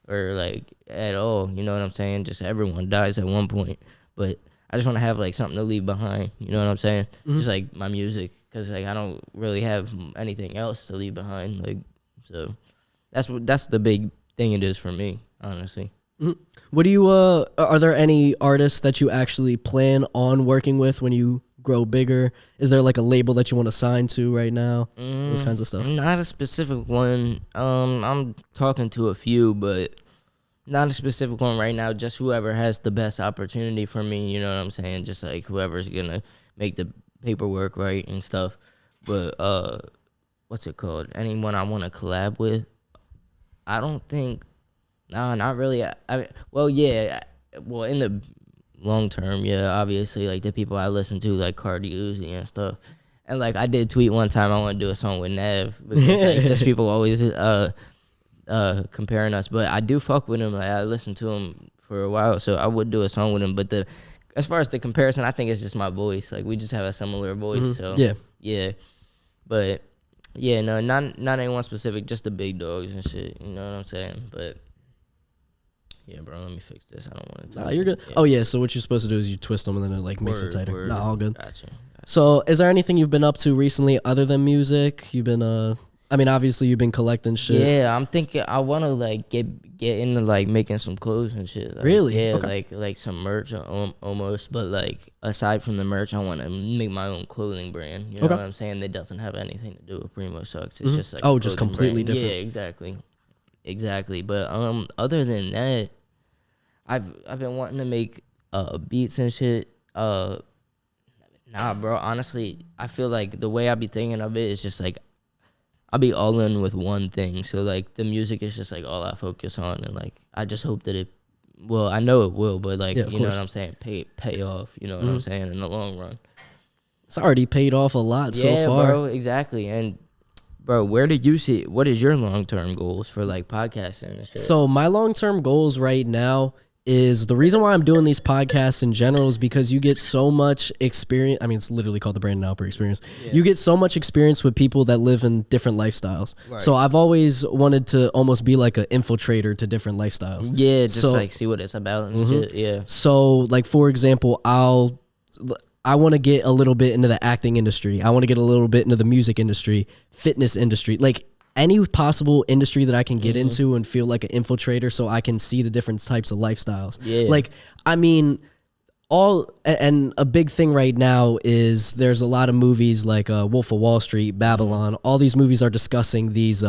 or like at all, you know what I'm saying? Just everyone dies at one point, but I just want to have like something to leave behind, you know what I'm saying? Just like my music, because like I don't really have anything else to leave behind, like so that's the big thing it is for me, honestly. What do you are there any artists that you actually plan on working with when you grow bigger? Is there like a label that you want to sign to right now? Those kinds of stuff. Not a specific one. I'm talking to a few, but not a specific one right now. Just whoever has the best opportunity for me, you know what I'm saying? Just like whoever's gonna make the paperwork right and stuff. But what's it called? Anyone I want to collab with? I don't think. No, not really. In the long term, obviously, like the people I listen to, like Cardi Uzi and stuff. And like I did tweet one time I want to do a song with Nev because like, just people always comparing us. But I do fuck with him. Like I listened to him for a while, so I would do a song with him. But as far as the comparison, I think it's just my voice. Like we just have a similar voice. So yeah. But yeah, no, not anyone specific, just the big dogs and shit. You know what I'm saying? But. Yeah, bro, let me fix this. I don't want to. Nah, you're good. Yeah. Oh, yeah, so what you're supposed to do is you twist them and then it, like, makes it tighter. Word. Nah, all good. Gotcha. So is there anything you've been up to recently other than music? You've been, obviously you've been collecting shit. Yeah, I'm thinking I want to, like, get into, like, making some clothes and shit. Like, really? Yeah, okay. like some merch almost. But, like, aside from the merch, I want to make my own clothing brand. You know what I'm saying? That doesn't have anything to do with Primosux. It's just, like, just completely brand. different. Yeah, exactly. But other than that, I've been wanting to make beats and shit. Nah, bro. Honestly, I feel like the way I be thinking of it is just like I'll be all in with one thing. So like the music is just like all I focus on, and like I just hope that it. Well, I know it will, but like you know what I'm saying, pay off. You know what I'm saying in the long run. It's already paid off a lot so far. Bro, exactly. And bro, where did you see? What is your long-term goals for like podcasting and shit? So my long-term goals right now is the reason why I'm doing these podcasts in general is because you get so much experience. I mean, it's literally called the Brandon Alper experience. Yeah. You get so much experience with people that live in different lifestyles. Right. So I've always wanted to almost be like an infiltrator to different lifestyles. Yeah, just like see what it's about and shit. Yeah. So like, for example, I want to get a little bit into the acting industry. I want to get a little bit into the music industry, fitness industry, like any possible industry that I can get into and feel like an infiltrator so I can see the different types of lifestyles. Yeah. Like, I mean, and a big thing right now is there's a lot of movies like Wolf of Wall Street, Babylon. All these movies are discussing these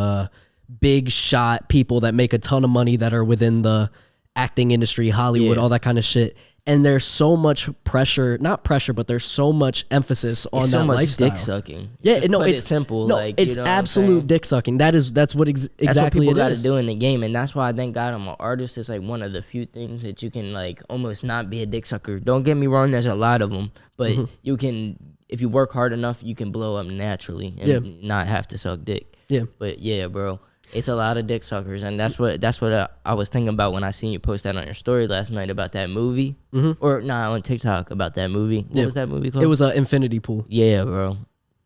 big shot people that make a ton of money that are within the acting industry, Hollywood, all that kind of shit. And there's so much pressure, not pressure, but there's so much emphasis on that lifestyle. Dick sucking. Yeah, no, it's simple. No, like, it's absolute dick sucking. That's what exactly that's what people got to do in the game, and that's why I thank God I'm an artist. It's like one of the few things that you can like almost not be a dick sucker. Don't get me wrong, there's a lot of them, but you can, if you work hard enough, you can blow up naturally and not have to suck dick. Yeah, but yeah, bro. It's a lot of dick suckers, and that's what I was thinking about when I seen you post that on your story last night about that movie, or on TikTok about that movie. What was that movie called? It was Infinity Pool. Yeah, bro,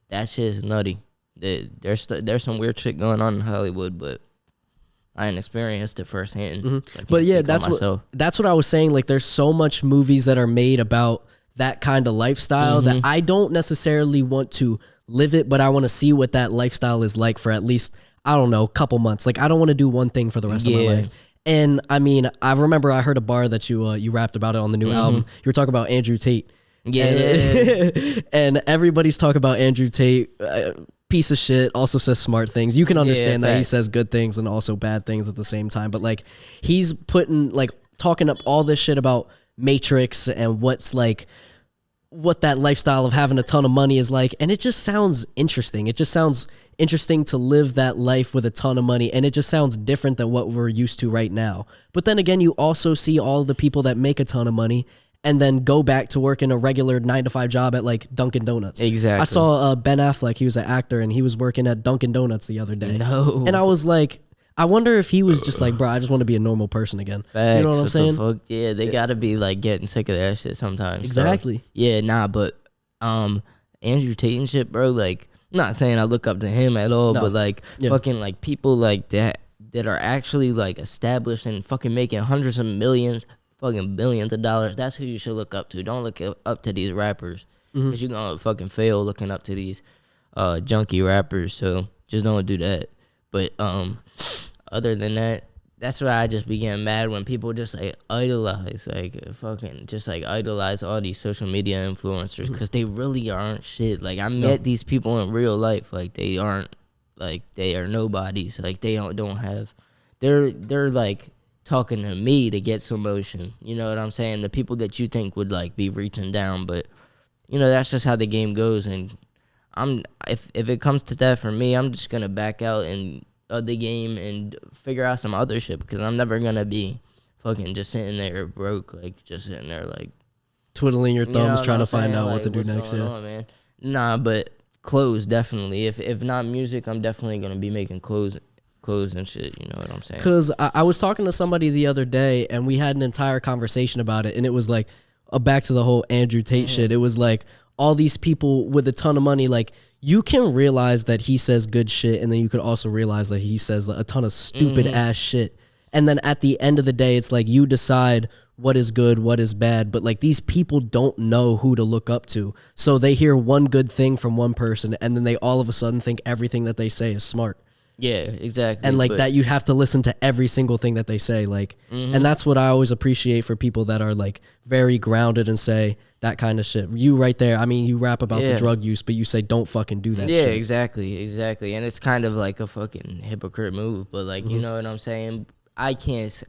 that shit is nutty. There's some weird shit going on in Hollywood, but I ain't experienced it firsthand. So but yeah, that's what I was saying. Like, there's so much movies that are made about that kind of lifestyle that I don't necessarily want to live it, but I want to see what that lifestyle is like for at least, I don't know, a couple months. Like, I don't want to do one thing for the rest of my life. And I mean, I remember I heard a bar that you rapped about it on the new album. You were talking about Andrew Tate. Yeah. And everybody's talking about Andrew Tate. Piece of shit, also says smart things. You can understand that he says good things and also bad things at the same time. But like, he's talking up all this shit about Matrix and what that lifestyle of having a ton of money is like, and it just sounds interesting. It just sounds interesting to live that life with a ton of money, and it just sounds different than what we're used to right now. But then again, you also see all the people that make a ton of money and then go back to work in a regular 9-to-5 job at like Dunkin' Donuts. Exactly. I saw Ben Affleck, he was an actor, and he was working at Dunkin' Donuts the other day. No. And I was like, I wonder if he was just like, bro, I just want to be a normal person again. Facts, you know what I'm saying? Yeah, they gotta be like getting sick of that shit sometimes. Exactly. So, yeah, nah, but Andrew Tate and shit, bro, like, I'm not saying I look up to him at all, but like fucking like people like that are actually like established and fucking making hundreds of millions, fucking billions of dollars. That's who you should look up to. Don't look up to these rappers, because you're gonna fucking fail looking up to these junky rappers. So just don't do that. But other than that, that's why I just began mad when people just like idolize, like fucking just like idolize all these social media influencers, because they really aren't shit. Like, I met these people in real life, like they aren't, like they are nobodies. Like they don't have, they're like talking to me to get some motion. You know what I'm saying? The people that you think would like be reaching down, but you know, that's just how the game goes. And if it comes to that for me, I'm just gonna back out and the game and figure out some other shit, because I'm never gonna be fucking just sitting there broke, like just sitting there like twiddling your thumbs, trying to find out what to do next. Yeah, man. Nah, but clothes definitely. If not music, I'm definitely gonna be making clothes and shit. You know what I'm saying? Because I was talking to somebody the other day, and we had an entire conversation about it, and it was like back to the whole Andrew Tate shit. It was like all these people with a ton of money, like, you can realize that he says good shit, and then you could also realize that he says a ton of stupid ass shit. And then at the end of the day, it's like you decide what is good, what is bad. But like, these people don't know who to look up to. So they hear one good thing from one person, and then they all of a sudden think everything that they say is smart. Yeah, exactly. And like that, you have to listen to every single thing that they say. Like, and that's what I always appreciate for people that are like very grounded and say that kind of shit. You right there, I mean, you rap about the drug use, but you say don't fucking do that shit. Yeah, exactly. And it's kind of like a fucking hypocrite move, but like, you know what I'm saying? I can't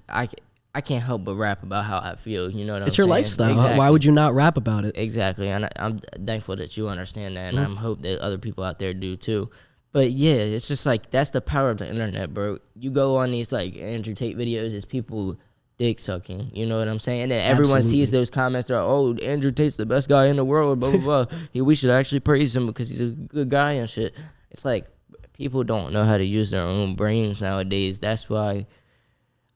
help but rap about how I feel. You know what I'm saying? It's your lifestyle. Exactly. Why would you not rap about it? Exactly. And I'm thankful that you understand that, and I hope that other people out there do too. But yeah, it's just like, that's the power of the internet, bro. You go on these like Andrew Tate videos, it's people dick sucking. You know what I'm saying? And then everyone Absolutely. sees those comments. They're like, oh, Andrew Tate's the best guy in the world. Blah blah blah. We should actually praise him because he's a good guy and shit. It's like people don't know how to use their own brains nowadays. That's why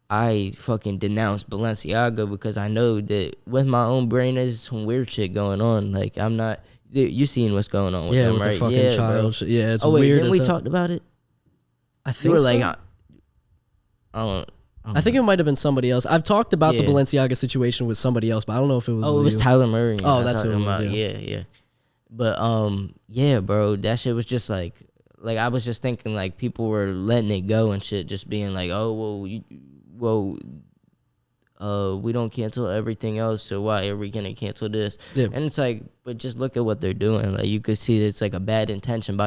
I fucking denounce Balenciaga, because I know that with my own brain there's some weird shit going on. Like I'm not. You seen what's going on with them, with right? the fucking child shit. Yeah, it's oh wait, weird. didn't we talked about it? I You think were so. like, I don't. I think it might have been somebody else. I've talked about the Yeah. Balenciaga situation with somebody else, but I don't know if it was. Oh, it with was you. Tyler Murray. Oh, that's what it was. Yeah. But yeah, bro, that shit was just like I was just thinking like people were letting it go and shit, just being like, oh we don't cancel everything else, so why are we gonna cancel this? Yeah. And it's like, but just look at what they're doing. Like you could see it's like a bad intention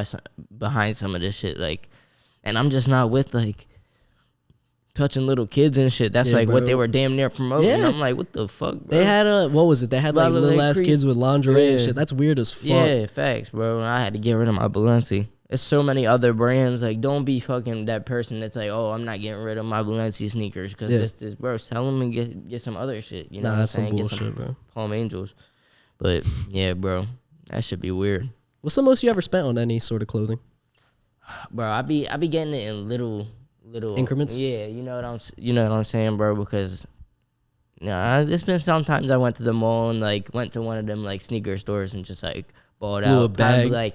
behind some of this shit. Like, and I'm just not with like touching little kids and shit. That's like what they were damn near promoting. Yeah. I'm like, what the fuck, bro? They had what was it? They had like little ass kids with lingerie and shit. That's weird as fuck. Yeah, facts, bro. I had to get rid of my Balenci. There's so many other brands. Like, don't be fucking that person that's like, oh, I'm not getting rid of my Balenci sneakers because this, bro. Sell them and get some other shit. You know what I'm saying? That's some bullshit, get some bro. Palm Angels. But yeah, bro, that should be weird. What's the most you ever spent on any sort of clothing? Bro, I be getting it in little increments. Yeah, you know what I'm saying, bro? Because there's been sometimes I went to the mall and like went to one of them like sneaker stores and just like bought out a bag.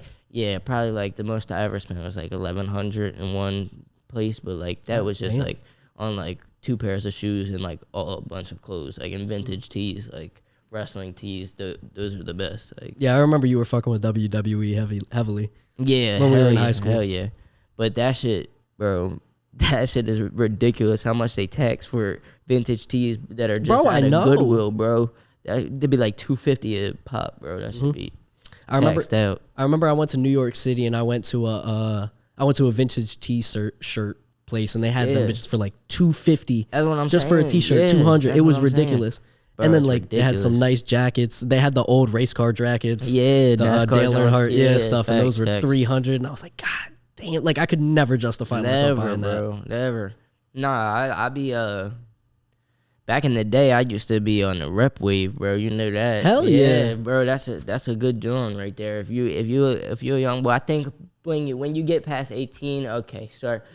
Probably like the most I ever spent was like $1,100 in one place, but like that was just like on like 2 pairs of shoes and like a bunch of clothes, like in vintage tees, like wrestling tees. Those were the best. Like Yeah, I remember you were fucking with WWE heavily. Yeah, when we were in high school. Hell yeah, but that shit, bro. That shit is ridiculous. How much they tax for vintage tees that are just out of Goodwill, bro. They'd be like $250 a pop, bro. That should be taxed out. I remember I went to New York City and I went to a vintage shirt place and they had them bitches for like $250. That's what I'm just saying. for a t-shirt, Yeah, $200. It was ridiculous. Bro, and then like ridiculous. they had some nice jackets. They had the old race car jackets. Yeah, the NASCAR Dale Earnhardt, stuff, and those were facts. $300. And I was like, God damn! Like I could never justify myself buying that. Never. Nah, I be back in the day, I used to be on the rep wave, bro. You know that? Hell yeah, bro. That's a good joint right there. If you're a young boy, I think when you get past 18, okay, start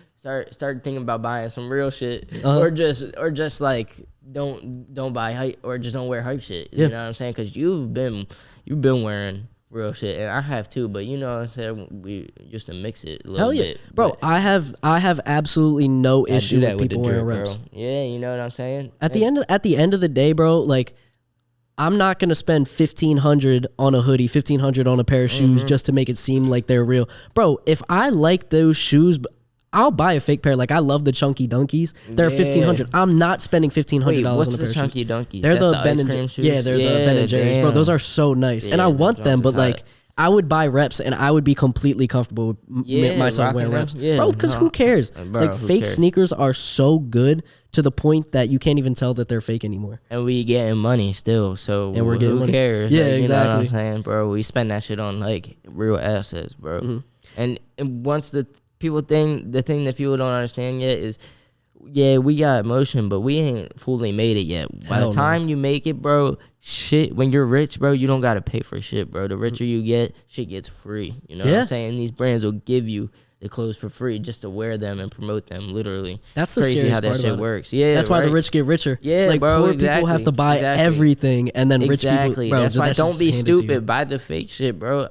thinking about buying some real shit, or just like don't buy hype, or just don't wear hype shit. You know what I'm saying? Because you've been wearing real shit, and I have too. But you know what I'm saying? We used to mix it a little bit, bro. I have absolutely no issue with people wearing reps. Bro. Yeah, you know what I'm saying? At the end of the day, bro, like I'm not gonna spend $1,500 on a hoodie, $1,500 on a pair of shoes just to make it seem like they're real, bro. If I like those shoes, I'll buy a fake pair. Like I love the Chunky Dunkies. They're $1,500. I'm not spending $1,500 on a pair of shoes. What's the Chunky Dunkies? They're the Ben and Jerry's. Yeah, they're the Ben and Jerry's, bro. Those are so nice, and I want them. But like, I would buy reps, and I would be completely comfortable with myself wearing reps, bro. Because who cares? Like fake sneakers are so good to the point that you can't even tell that they're fake anymore. And we getting money still, so and we're getting who cares? Yeah, like, exactly. You know what I'm saying, bro? We spend that shit on like real assets, bro. And once the thing that people don't understand yet is, yeah, we got motion, but we ain't fully made it yet. By the time you make it, bro, shit, when you're rich, bro, you don't got to pay for shit, bro. The richer you get, shit gets free. You know what I'm saying? These brands will give you the clothes for free just to wear them and promote them, literally. That's the crazy how part that shit works. Yeah, that's why the rich get richer. Yeah, like bro, poor people have to buy everything, and then rich people, bro. That's why don't be handed to you. stupid. Buy the fake shit, bro.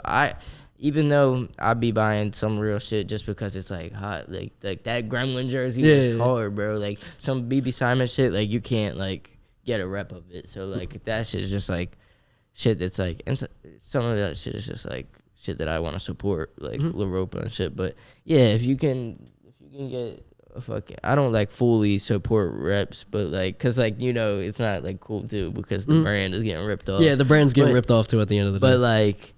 Even though I be buying some real shit just because it's like hot, like that Gremlin jersey was hard, bro. Like some BB Simon shit, like you can't like get a rep of it. So like that shit's just like shit that's like, and some of that shit is just like shit that I want to support, like La Ropa and shit. But yeah, if you can get a fucking, I don't like fully support reps, but like, cause like, you know, it's not like cool too because the brand is getting ripped off. Yeah, the brand's getting ripped off too at the end of the day. But like,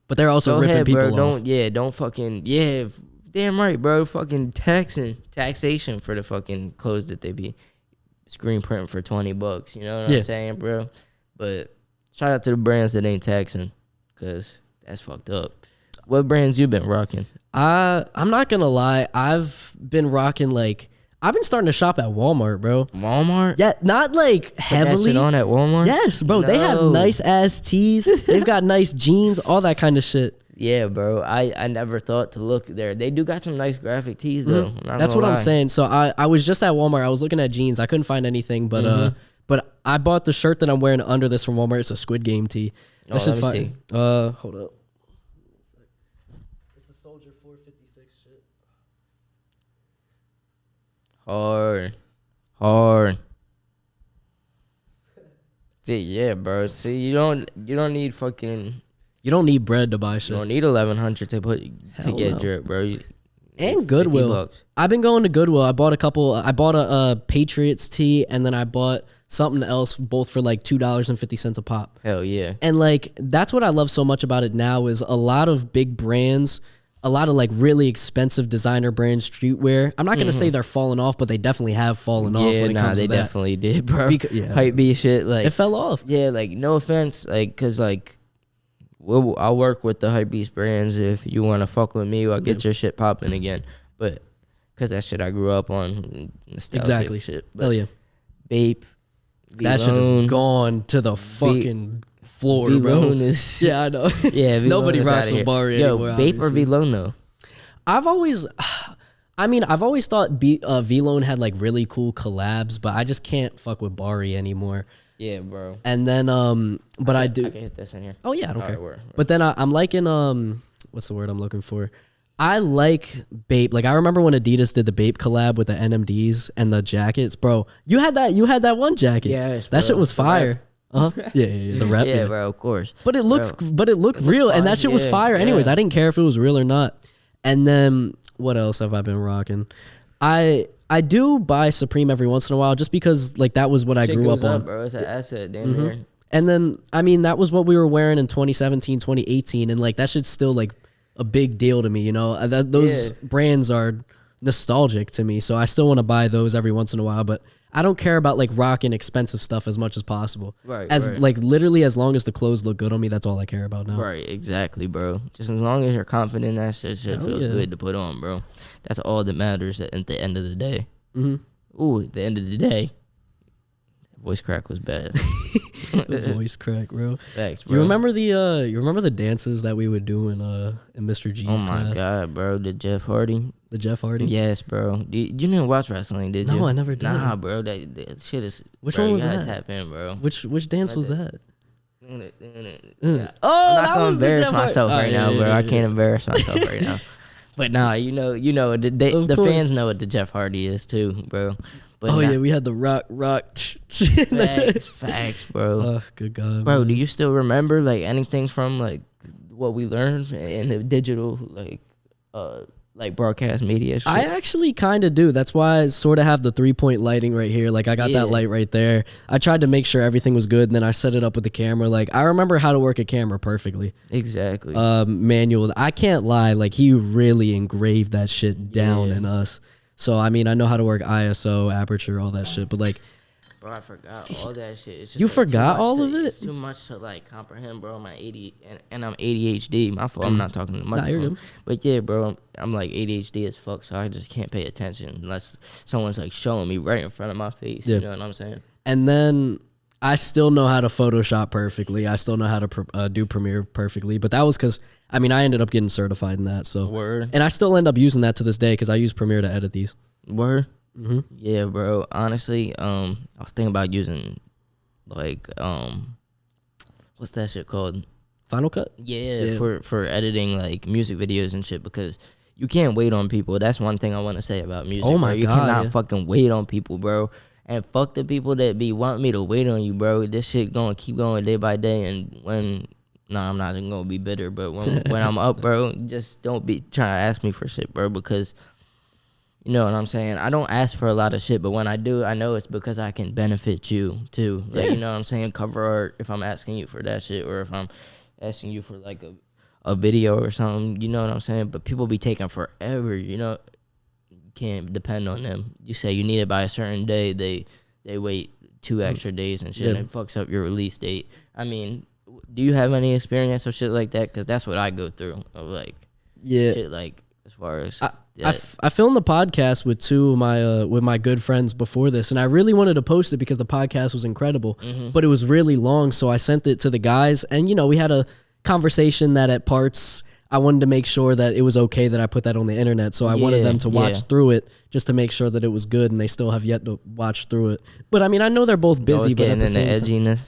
but they're also ripping people bro. off. Don't fucking, damn right, bro. Fucking taxation for the fucking clothes that they be screen printing for $20. You know what I'm saying, bro? But shout out to the brands that ain't taxing, cause that's fucked up. What brands you been rocking? I'm not gonna lie. I've been rocking like I've been starting to shop at Walmart, bro. Walmart? Yeah, not like Put heavily. that shit on at Walmart? Yes, bro. They have No. nice ass tees. They've got nice jeans, all that kind of shit. Yeah, bro. I never thought to look there. They do got some nice graphic tees though. Mm-hmm. That's what I'm saying. So I was just at Walmart. I was looking at jeans. I couldn't find anything, but I bought the shirt that I'm wearing under this from Walmart. It's a Squid Game tee. That shit's fine. Hold up. It's the Soldier 456 shit. Hard. See, yeah, bro. See, you don't need fucking. You don't need bread to buy shit. You don't need 1,100 to get no. drip, bro. And Goodwill. I've been going to Goodwill. I bought a Patriots tee, and then I bought something else, both for like $2.50 a pop. Hell yeah. And like that's what I love so much about it now is a lot of big brands, a lot of like really expensive designer brands, streetwear. I'm not gonna say they're falling off, but they definitely have fallen off. Yeah, when it comes they to that. definitely did, bro. Yeah. Hype B shit, like It fell off. Yeah, like no offense, like cause like I'll work with the hype beast brands if you want to fuck with me. I'll get your shit popping again, but cause that shit I grew up on, nostalgic shit. But Hell yeah. Bape, That shit is gone to the fucking floor, bro. Is, yeah, I know. Yeah, nobody rocks with Barry anymore. Bape or V-Lone though? I've always thought V-Lone had like really cool collabs, but I just can't fuck with Barry anymore. Yeah, bro. And then, but I do. I can hit this in here. Oh yeah, I don't care. Word. But then I'm liking what's the word I'm looking for? I like Bape. Like I remember when Adidas did the Bape collab with the NMDs and the jackets, bro. You had that one jacket. Yes, that bro. shit was fire. Yeah, the rep. Yeah, bro, of course. But it looked real, and that shit was fire. Anyways, I didn't care if it was real or not. And then what else have I been rocking? I do buy Supreme every once in a while just because like that was what I grew up on. Bro. It's an asset, damn near. And then I mean that was what we were wearing in 2017, 2018, and like that shit's still like a big deal to me, you know. Those brands are nostalgic to me, so I still want to buy those every once in a while, but I don't care about like rocking expensive stuff as much as possible. Right. Like literally as long as the clothes look good on me, that's all I care about now. Right, exactly, bro. Just as long as you're confident, that shit feels good to put on, bro. That's all that matters at the end of the day. Ooh, at the end of the day, voice crack was bad. The voice crack, bro. Thanks, bro. You remember the dances that we would do in Mr. G's class? Oh my god, bro. The Jeff Hardy. Yes, bro. You didn't watch wrestling, did you? No, I never did. Nah, bro. That shit is. Which bro, one was you that? gotta tap in, bro. Which dance was that? Yeah. Oh, I'm not gonna embarrass myself right now, bro. I can't embarrass myself right now. But nah, you know, the fans know what the Jeff Hardy is too, bro. But yeah, we had the rock. Facts, bro. Oh, good God, bro. man. Do you still remember like anything from like what we learned in the digital like broadcast media shit? I actually kind of do. That's why I sort of have the 3-point lighting right here. Like I got that light right there. I tried to make sure everything was good, and then I set it up with the camera. Like I remember how to work a camera perfectly. Exactly. Manual. I can't lie. Like he really engraved that shit down in us. So I mean, I know how to work ISO, aperture, all that shit. But like, bro, I forgot all that shit. It's just you like forgot all of it? It's too much to like comprehend, bro. My and I'm ADHD. My fault. I'm not talking to the microphone. But yeah, bro, I'm like ADHD as fuck, so I just can't pay attention unless someone's like showing me right in front of my face. You know what I'm saying? And then I still know how to Photoshop perfectly. I still know how to do Premiere perfectly. But that was because, I mean, I ended up getting certified in that. So Word. And I still end up using that to this day because I use Premiere to edit these. Word. Yeah, bro. Honestly, I was thinking about using like what's that shit called? Final Cut? Yeah. For editing like music videos and shit, because you can't wait on people. That's one thing I want to say about music. Oh my bro. You God, cannot fucking wait on people, bro. And fuck the people that be want me to wait on you, bro. This shit gonna keep going day by day. And when, I'm not even gonna be bitter, but when I'm up, bro, just don't be trying to ask me for shit, bro, because you know what I'm saying? I don't ask for a lot of shit, but when I do, I know it's because I can benefit you too. Like, you know what I'm saying? Cover art, if I'm asking you for that shit, or if I'm asking you for like a video or something, you know what I'm saying? But people be taking forever, you know? Can't depend on them. You say you need it by a certain day, they wait 2 extra days and shit, and it fucks up your release date. I mean, do you have any experience or shit like that? Because that's what I go through. Of like, shit like as far as I filmed the podcast with two of my with my good friends before this, and I really wanted to post it because the podcast was incredible, but it was really long, so I sent it to the guys, and we had a conversation that at parts I wanted to make sure that it was okay that I put that on the internet, so I wanted them to watch through it just to make sure that it was good, and they still have yet to watch through it. But I mean, I know they're both busy, but at the same time, edginess.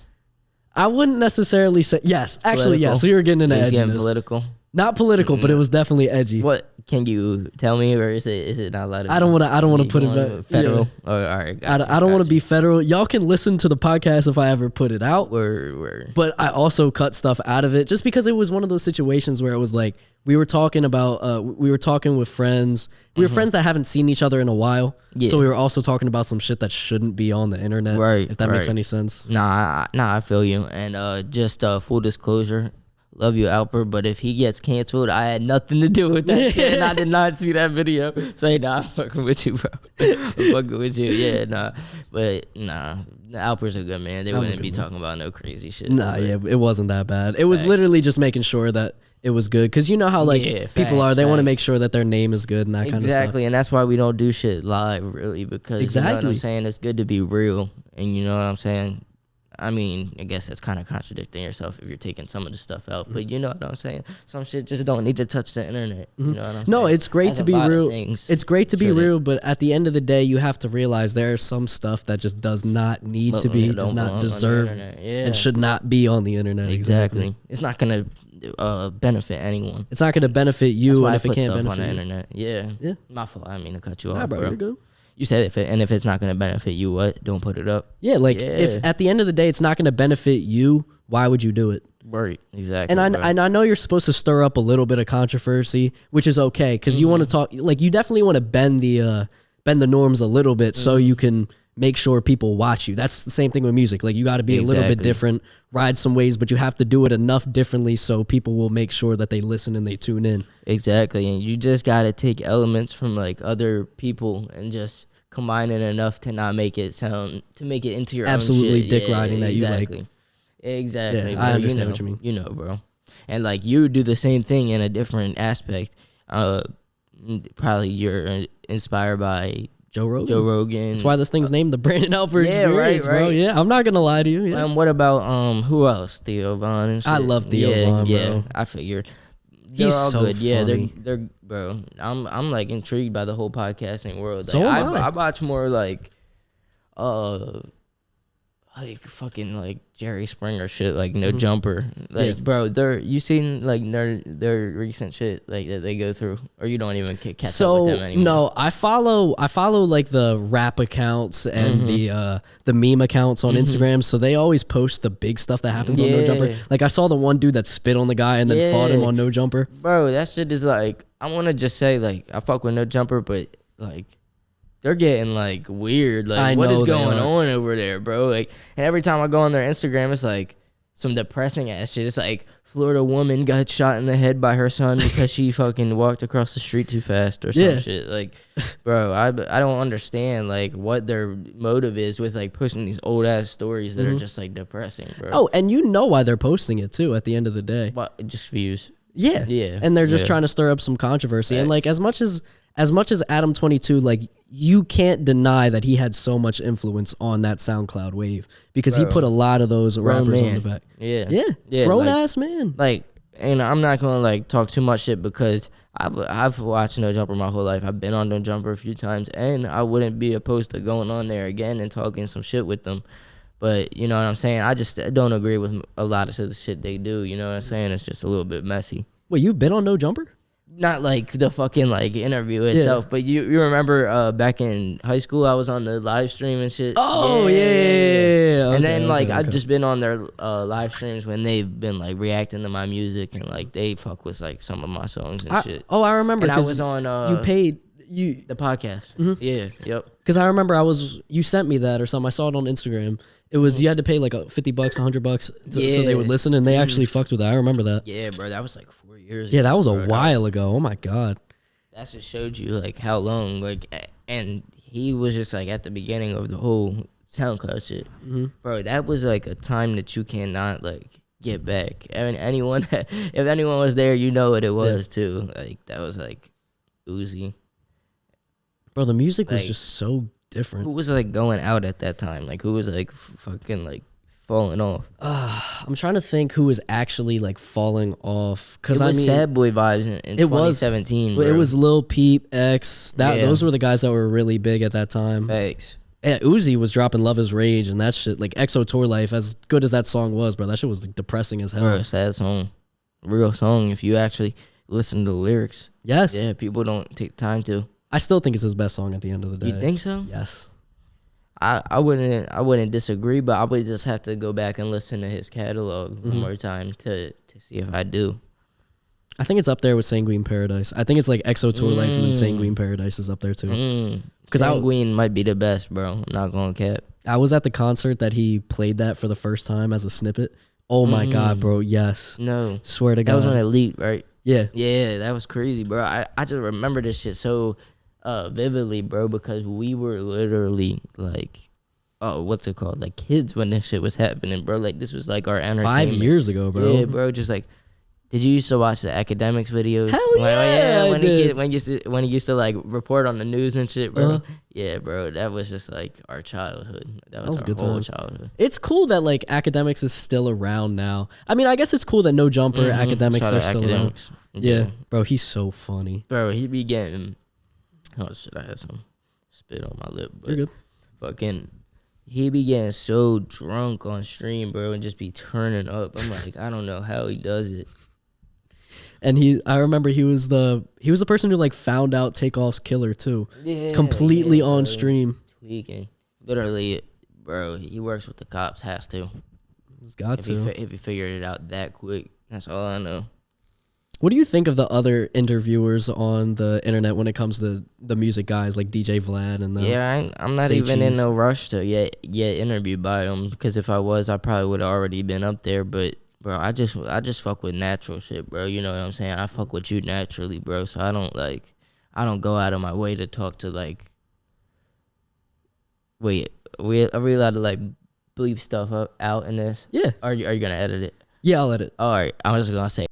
I wouldn't necessarily say yes. Actually, yes. We were getting into edginess. Getting political. Not political, but it was definitely edgy. What can you tell me, or is it not allowed to? I don't want to put it federal. Yeah. All right, I don't want to be federal. Y'all can listen to the podcast if I ever put it out. Word. But I also cut stuff out of it just because it was one of those situations where it was like we were talking with friends. We were friends that haven't seen each other in a while. Yeah. So we were also talking about some shit that shouldn't be on the internet. Right. If that makes any sense. Nah, I feel you. And just full disclosure. Love you, Alper, but if he gets canceled, I had nothing to do with that shit, and I did not see that video. Say, nah, I'm fucking with you, bro. I'm fucking with you, yeah, nah. But, nah, Alper's a good man. They wouldn't be talking about no crazy shit. Nah, yeah, it wasn't that bad. It was literally just making sure that it was good, because you know how, people are, they want to make sure that their name is good and that kind of stuff. Exactly, and that's why we don't do shit live, really, because, you know what I'm saying? It's good to be real, and you know what I'm saying? I mean, I guess that's kind of contradicting yourself if you're taking some of the stuff out. But you know what I'm saying? Some shit just don't need to touch the internet. You know what I'm saying? No, it's great to be real. It's great to be real, but at the end of the day, you have to realize there's some stuff that just does not need to be, does not deserve, and should not be on the internet. Exactly. It's not going to benefit anyone. It's not going to benefit you, and if it can't benefit on the you. internet. Yeah. My fault. I didn't mean to cut you off, bro. You're good. You said if it's not going to benefit you, what? Don't put it up. Yeah, if at the end of the day it's not going to benefit you, why would you do it? Right, exactly. And I know you're supposed to stir up a little bit of controversy, which is okay, because you want to talk, you definitely want to bend the norms a little bit so you can make sure people watch you. That's the same thing with music. You got to be a little bit different, ride some ways, but you have to do it enough differently so people will make sure that they listen and they tune in. Exactly, and you just got to take elements from other people and just combine it enough to not make it make it into your absolutely own shit. Dick riding that you like. Exactly. Yeah, I understand what you mean. You know, bro. And you do the same thing in a different aspect. Probably you're inspired by Joe Rogan. That's why this thing's named the Brandon Alper Experience, right. bro. Yeah, I'm not gonna lie to you. Yeah. What about who else? Theo Von and shit. I love Theo Von, bro. Yeah, I figured. He's all so good. Funny. Yeah, they're bro. I'm intrigued by the whole podcasting world. So am I. I watch more fucking Jerry Springer shit, No Jumper. Bro, you seen their recent shit that they go through, or you don't even catch up with them anymore? No, I follow the rap accounts and the meme accounts on Instagram, so they always post the big stuff that happens on No Jumper. I saw the one dude that spit on the guy and then fought him on No Jumper. Bro, that shit is I want to just say I fuck with No Jumper, but they're getting weird. What is going on over there, bro? And every time I go on their Instagram, it's some depressing ass shit. It's Florida woman got shot in the head by her son because she fucking walked across the street too fast or some shit. Bro, I don't understand what their motive is with pushing these old ass stories that are just depressing, bro. Oh, and you know why they're posting it too at the end of the day. What? Just views. Yeah. And they're just trying to stir up some controversy. And as much as Adam 22, you can't deny that he had so much influence on that SoundCloud wave because he put a lot of those rappers on the back. Yeah. Grown ass man. And I'm not gonna talk too much shit because I've watched No Jumper my whole life. I've been on No Jumper a few times, and I wouldn't be opposed to going on there again and talking some shit with them. But you know what I'm saying? I just don't agree with a lot of the shit they do. You know what I'm saying? It's just a little bit messy. Wait, you've been on No Jumper? Not the fucking interview itself, but you remember back in high school I was on the live stream and shit. Oh yeah. And then I've just been on their live streams when they've been reacting to my music and they fuck with some of my songs and shit. Oh, I remember. And I was on the podcast. Yeah, yep. Because I remember you sent me that or something. I saw it on Instagram. It was you had to pay $50, $100 so they would listen, and they actually fucked with that. I remember that. Yeah, bro, that was 4 years. Yeah, that was a while ago. Oh my god. That just showed you how long and he was just at the beginning of the whole SoundCloud shit, bro. That was a time that you cannot get back. I mean, if anyone was there, you know what it was too. That was Uzi. Bro, the music was Like, just so different. who was like going out at that time? Like who was like fucking like falling off? I'm trying to think who was actually like falling off. Cause It was I mean, Sad Boy vibes in it was 2017. Bro. It was Lil Peep, X. Yeah. Those were the guys that were really big at that time. Facts. Yeah, Uzi was dropping Love Is Rage and that shit. Like EXO Tour Life, as good as that song was, bro, that shit was like depressing as hell. Bro, sad song, real song. If you actually listen to the lyrics, Yes. yeah, people don't take time to. I still think it's his best song at the end of the day. You think so? Yes. I wouldn't disagree, but I would just have to go back and listen to his catalog one more time to see if I do. I think it's up there with Sanguine Paradise. I think it's like EXO Tour Life and then Sanguine Paradise is up there too. Because Sanguine might be the best, bro. I'm not going to cap. I was at the concert that he played that for the first time as a snippet. Oh my God, bro. Yes. No. Swear to God. That was on Elite, right? Yeah. Yeah, that was crazy, bro. I just remember this shit so vividly, bro, because we were literally like, oh, what's it called? Like kids when this shit was happening, bro. Like this was like our entertainment. 5 years ago, bro. Yeah, bro. Just like, did you used to watch the academics videos? Hell yeah, I did. When he used to like report on the news and shit, bro. Yeah, bro. That was just like our childhood. That was our good whole time. childhood. It's cool that like academics is still around now. I mean, I guess it's cool that No Jumper, academics, Shout they're out still Academics. around. Yeah, bro, he's so funny. Bro, he be getting. Oh shit! I had some spit on my lip, but You're good. fucking, he be getting so drunk on stream, bro, and just be turning up. I'm like, I don't know how he does it. And I remember he was the person who like found out Takeoff's killer too. Yeah, Completely on bro. stream. Tweaking, literally, bro. He works with the cops. Has to. He's got to. If he figured it out that quick, that's all I know. What do you think of the other interviewers on the internet when it comes to the music guys like DJ Vlad and the I'm not Say even in Cheese? no rush to get interviewed by them, because if I was, I probably would have already been up there. But bro, I just fuck with natural shit, bro. You know what I'm saying? I fuck with you naturally, bro. So I don't go out of my way to talk to like. Wait, are we allowed to like bleep stuff out in this? Yeah. Are you gonna edit it? Yeah, I'll edit. All right, I was just gonna say.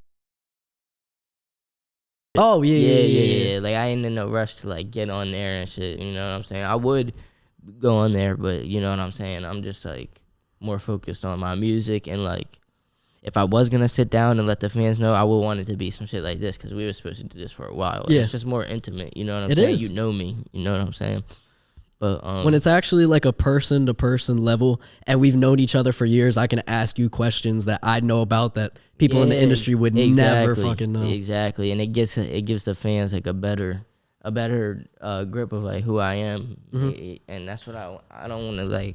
Oh yeah. Like I ain't in no rush to like get on there and shit. You know what I'm saying? I would go on there, but you know what I'm saying? I'm just like more focused on my music, and like if I was gonna sit down and let the fans know, I would want it to be some shit like this, because we were supposed to do this for a while. Yeah. It's just more intimate. You know what I'm It saying? is. You know me. You know what I'm saying? But When it's actually like a person to person level and we've known each other for years, I can ask you questions that I know about that people in the industry would never fucking know. Exactly, and it gives the fans like a better grip of like who I am, and that's what I don't want to like.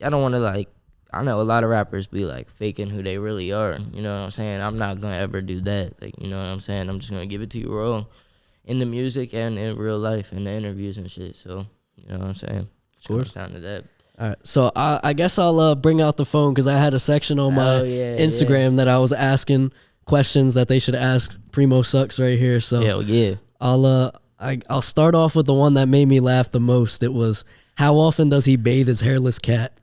I don't want to like. I know a lot of rappers be like faking who they really are. You know what I'm saying? I'm not gonna ever do that. Like, you know what I'm saying? I'm just gonna give it to you raw in the music and in real life, in the interviews and shit. So, you know what I'm saying? Of course. Down to that. All right, so I guess I'll bring out the phone because I had a section on my Instagram that I was asking questions that they should ask Primosux right here. So hell yeah. I'll start off with the one that made me laugh the most. It was, how often does he bathe his hairless cat?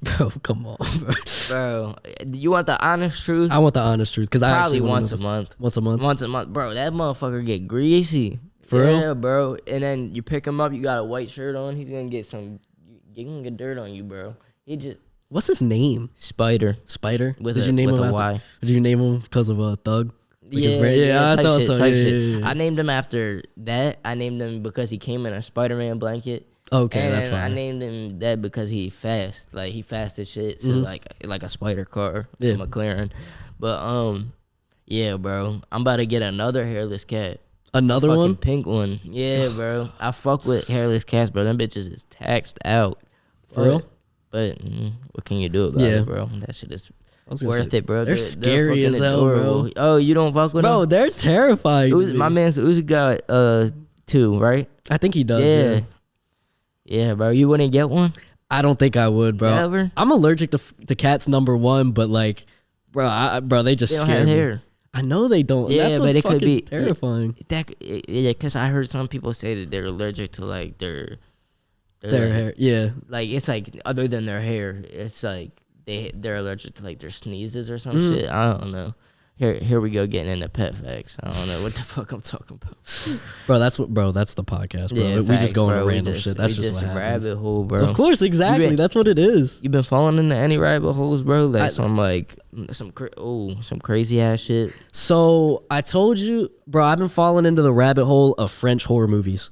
Bro, come on, bro. Bro, you want the honest truth? I want the honest truth because I Probably actually once a month. Once a month. Once a month, bro. That motherfucker get greasy. For real? Yeah, bro. And then you pick him up. You got a white shirt on. He's gonna get some. You gonna get dirt on you, bro. He just. What's his name? Spider. Spider. With Did you name him a after? Y. Did you name him because of a thug? Like I thought so. Yeah. I named him after that. I named him because he came in a Spider-Man blanket. Okay, and that's fine. I named him that because he fast. Like, he fast as shit. So, like a spider car. Yeah. McLaren. But, yeah, bro. I'm about to get another hairless cat. Another one? Pink one. Yeah, bro. I fuck with hairless cats, bro. Them bitches is taxed out. For real? But what can you do about it, bro? That shit is worth it, bro. They're scary as hell, adorable. bro. Oh, you don't fuck with them? Bro, they're terrifying. My man's Uzi got 2, right? I think he does, yeah. Yeah, bro. You wouldn't get one? I don't think I would, bro. Never? I'm allergic to cats, number one, but like, bro, they just scare me. Hair. I know they don't. Yeah, that's what's but it could be terrifying. Because I heard some people say that they're allergic to like their hair. Yeah, like it's like other than their hair, it's like they're allergic to like their sneezes or some shit. I don't know, Here we go getting into pet facts. I don't know what the fuck I'm talking about. Bro, that's the podcast, bro. Yeah, we facts, just go bro. into We random shit. That's just what happens. rabbit hole, bro. Of course, exactly. That's what it is. You been falling into any rabbit holes, bro? Like some crazy ass shit. So I told you, bro, I've been falling into the rabbit hole of French horror movies.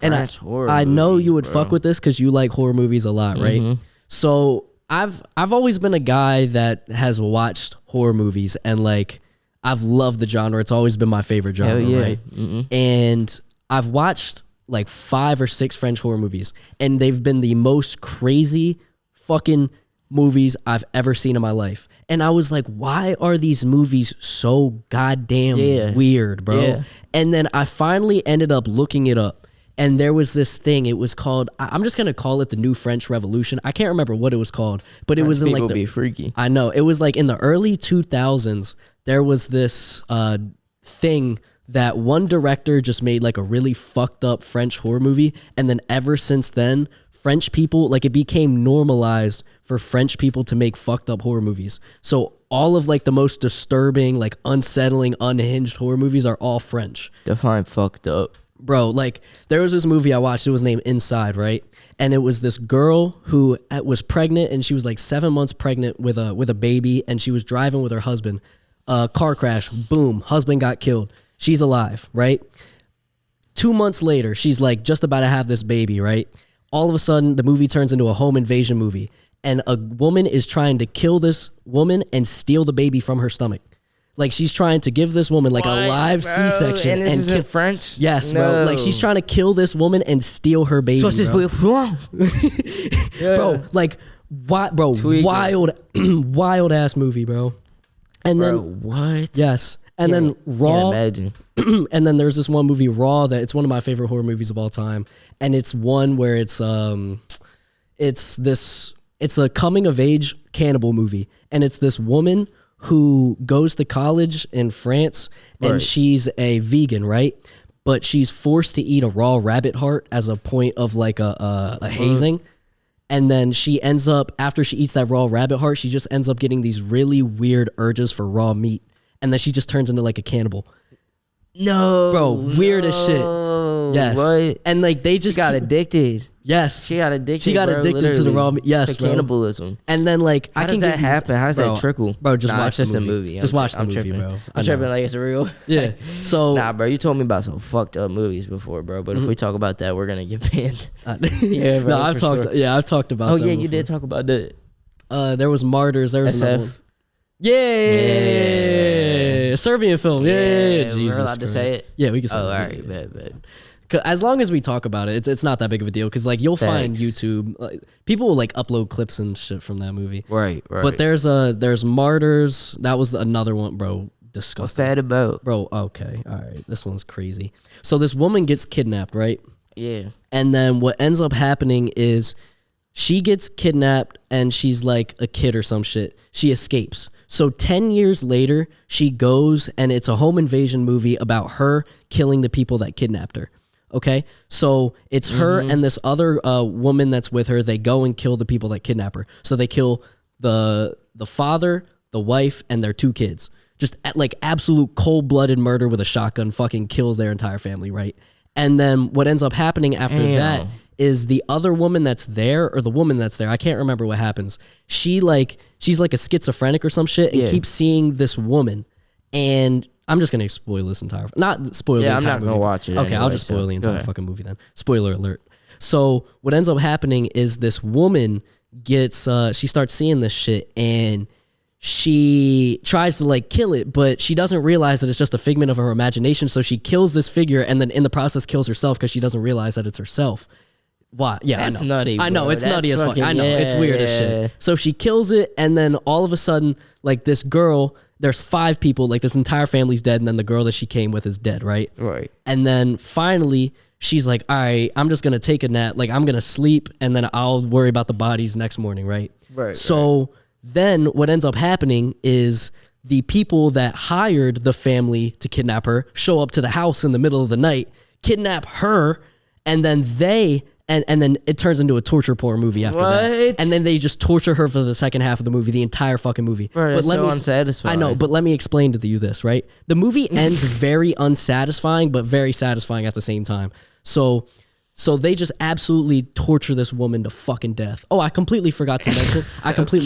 I know you would fuck with this because you like horror movies a lot, right? Mm-hmm. So I've always been a guy that has watched horror movies and like I've loved the genre. It's always been my favorite genre, right? Mm-hmm. And I've watched like 5 or 6 French horror movies, and they've been the most crazy fucking movies I've ever seen in my life. And I was like, why are these movies so goddamn weird, bro? Yeah. And then I finally ended up looking it up. And there was this thing, it was called, I'm just going to call it the New French Revolution. I can't remember what it was called, but it was in like be freaky. I know. It was like in the early 2000s, there was this thing that one director just made like a really fucked up French horror movie. And then ever since then, French people, like it became normalized for French people to make fucked up horror movies. So all of like the most disturbing, like unsettling, unhinged horror movies are all French. Define fucked up. Bro, like there was this movie I watched, it was named Inside, right? And it was this girl who was pregnant, and she was like 7 months pregnant with a baby, and she was driving with her husband. Car crash, boom, husband got killed. She's alive, right? 2 months later, she's like just about to have this baby, right? All of a sudden, the movie turns into a home invasion movie, and a woman is trying to kill this woman and steal the baby from her stomach. Like she's trying to give this woman like a live C-section. And this is in French? Yes, bro. Like she's trying to kill this woman and steal her baby, bro. Bro, like, wild ass movie, bro. And bro, then what? Yes. And then Raw. Imagine. And then there's this one movie, Raw, that it's one of my favorite horror movies of all time. And it's one where it's a coming of age cannibal movie. And it's this woman who goes to college in France, and she's a vegan, right? But she's forced to eat a raw rabbit heart as a point of like a hazing. And then she ends up, after she eats that raw rabbit heart, she just ends up getting these really weird urges for raw meat. And then she just turns into like a cannibal. No. Bro, weird as shit. Yes. What? And like they just got addicted. Yes. She got addicted. She got addicted to the raw meat. Yes, to cannibalism. And then like how does that happen? How does that trickle? Bro, just watch the movie. movie. Just watch the movie, bro. I'm tripping like it's real. Yeah. So nah, bro, you told me about some fucked up movies before, bro. But if we talk about that, we're gonna get banned. Yeah, bro. No, I've talked. Sure. Yeah, I've talked about. Oh yeah, you did talk about that. There was Martyrs. There was another one. Yeah. Serbian film. Yeah. Jesus we're allowed to say it. Yeah, we can say it. Oh, all right, bet. As long as we talk about it, it's not that big of a deal because like you'll find YouTube, like, people will like upload clips and shit from that movie. Right. But there's Martyrs. That was another one, bro. Disgusting. What's that about, bro? Okay, all right. This one's crazy. So this woman gets kidnapped, right? Yeah. And then what ends up happening is she gets kidnapped and she's like a kid or some shit. She escapes. So 10 years later, she goes and it's a home invasion movie about her killing the people that kidnapped her. Okay, so it's her and this other woman that's with her. They go and kill the people that kidnap her. So they kill the father, the wife, and their 2 kids. Just like absolute cold-blooded murder with a shotgun. Fucking kills their entire family, right? And then what ends up happening after that is the other woman that's there, or the woman that's there, I can't remember what happens. She's like a schizophrenic or some shit, and keeps seeing this woman, and I'm just gonna spoil this entire, not spoil the entire movie. I'm not gonna watch it. Okay, anyway, I'll just spoil the entire fucking movie then. Spoiler alert. So what ends up happening is this woman gets, she starts seeing this shit, and she tries to like kill it, but she doesn't realize that it's just a figment of her imagination. So she kills this figure, and then in the process kills herself because she doesn't realize that it's herself. Why? Yeah, that's I know. nutty. Bro. I know it's that's nutty as fuck. I know it's weird as shit. Yeah. So she kills it, and then all of a sudden, like this girl, there's 5 people, like this entire family's dead, and then the girl that she came with is dead, right? Right. And then finally, she's like, all right, I'm just gonna take a nap, like I'm gonna sleep, and then I'll worry about the bodies next morning, right? Right. So then what ends up happening is the people that hired the family to kidnap her show up to the house in the middle of the night, kidnap her, and then they And then it turns into a torture porn movie after that. And then they just torture her for the second half of the movie, the entire fucking movie. Bro, that's so unsatisfying. I know, but let me explain to you this, right? The movie ends very unsatisfying, but very satisfying at the same time. So they just absolutely torture this woman to fucking death. Oh, I completely forgot to mention.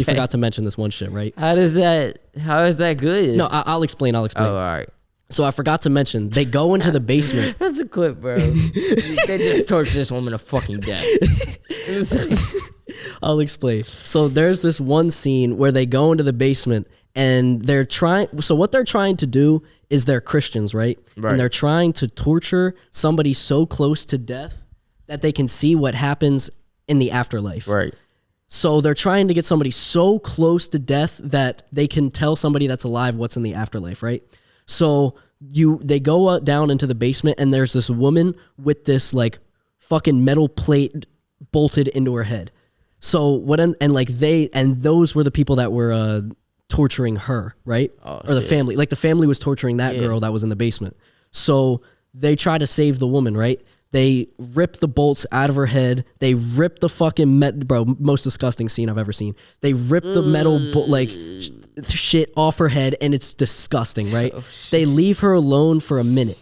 Forgot to mention this one shit, right? How is that good? No, I'll explain. Oh, all right. So I forgot to mention, they go into the basement. That's a clip, bro. They just torture this woman to fucking death. I'll explain. So there's this one scene where they go into the basement and what they're trying to do is they're Christians, right? And they're trying to torture somebody so close to death that they can see what happens in the afterlife. Right. So they're trying to get somebody so close to death that they can tell somebody that's alive what's in the afterlife, right? So they go down into the basement and there's this woman with this like fucking metal plate bolted into her head. So those were the people that were torturing her, right? Or the family. Like the family was torturing that girl that was in the basement. So they try to save the woman, right? They rip the bolts out of her head. They rip the fucking most disgusting scene I've ever seen. They rip the metal shit off her head, and it's disgusting, right? They leave her alone for a minute,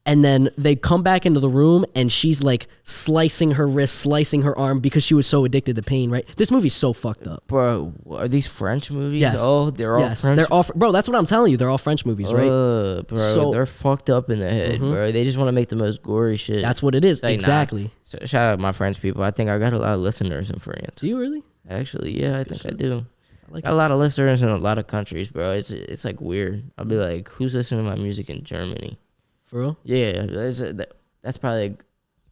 and then they come back into the room, and she's like slicing her wrist, slicing her arm because she was so addicted to pain, right? This movie's so fucked up. Bro, are these French movies? Yes. Oh, they're all French? They're all, bro, that's what I'm telling you. They're all French movies, right? Bro, so, they're fucked up in the head, bro. They just want to make the most gory shit. That's what it is, like, exactly. So, shout out my French people. I think I got a lot of listeners in France. Do you really? Actually, yeah, I think I do. Got a lot of listeners in a lot of countries, bro. It's like weird. I'll be like, who's listening to my music in Germany? For real? Yeah, that's probably like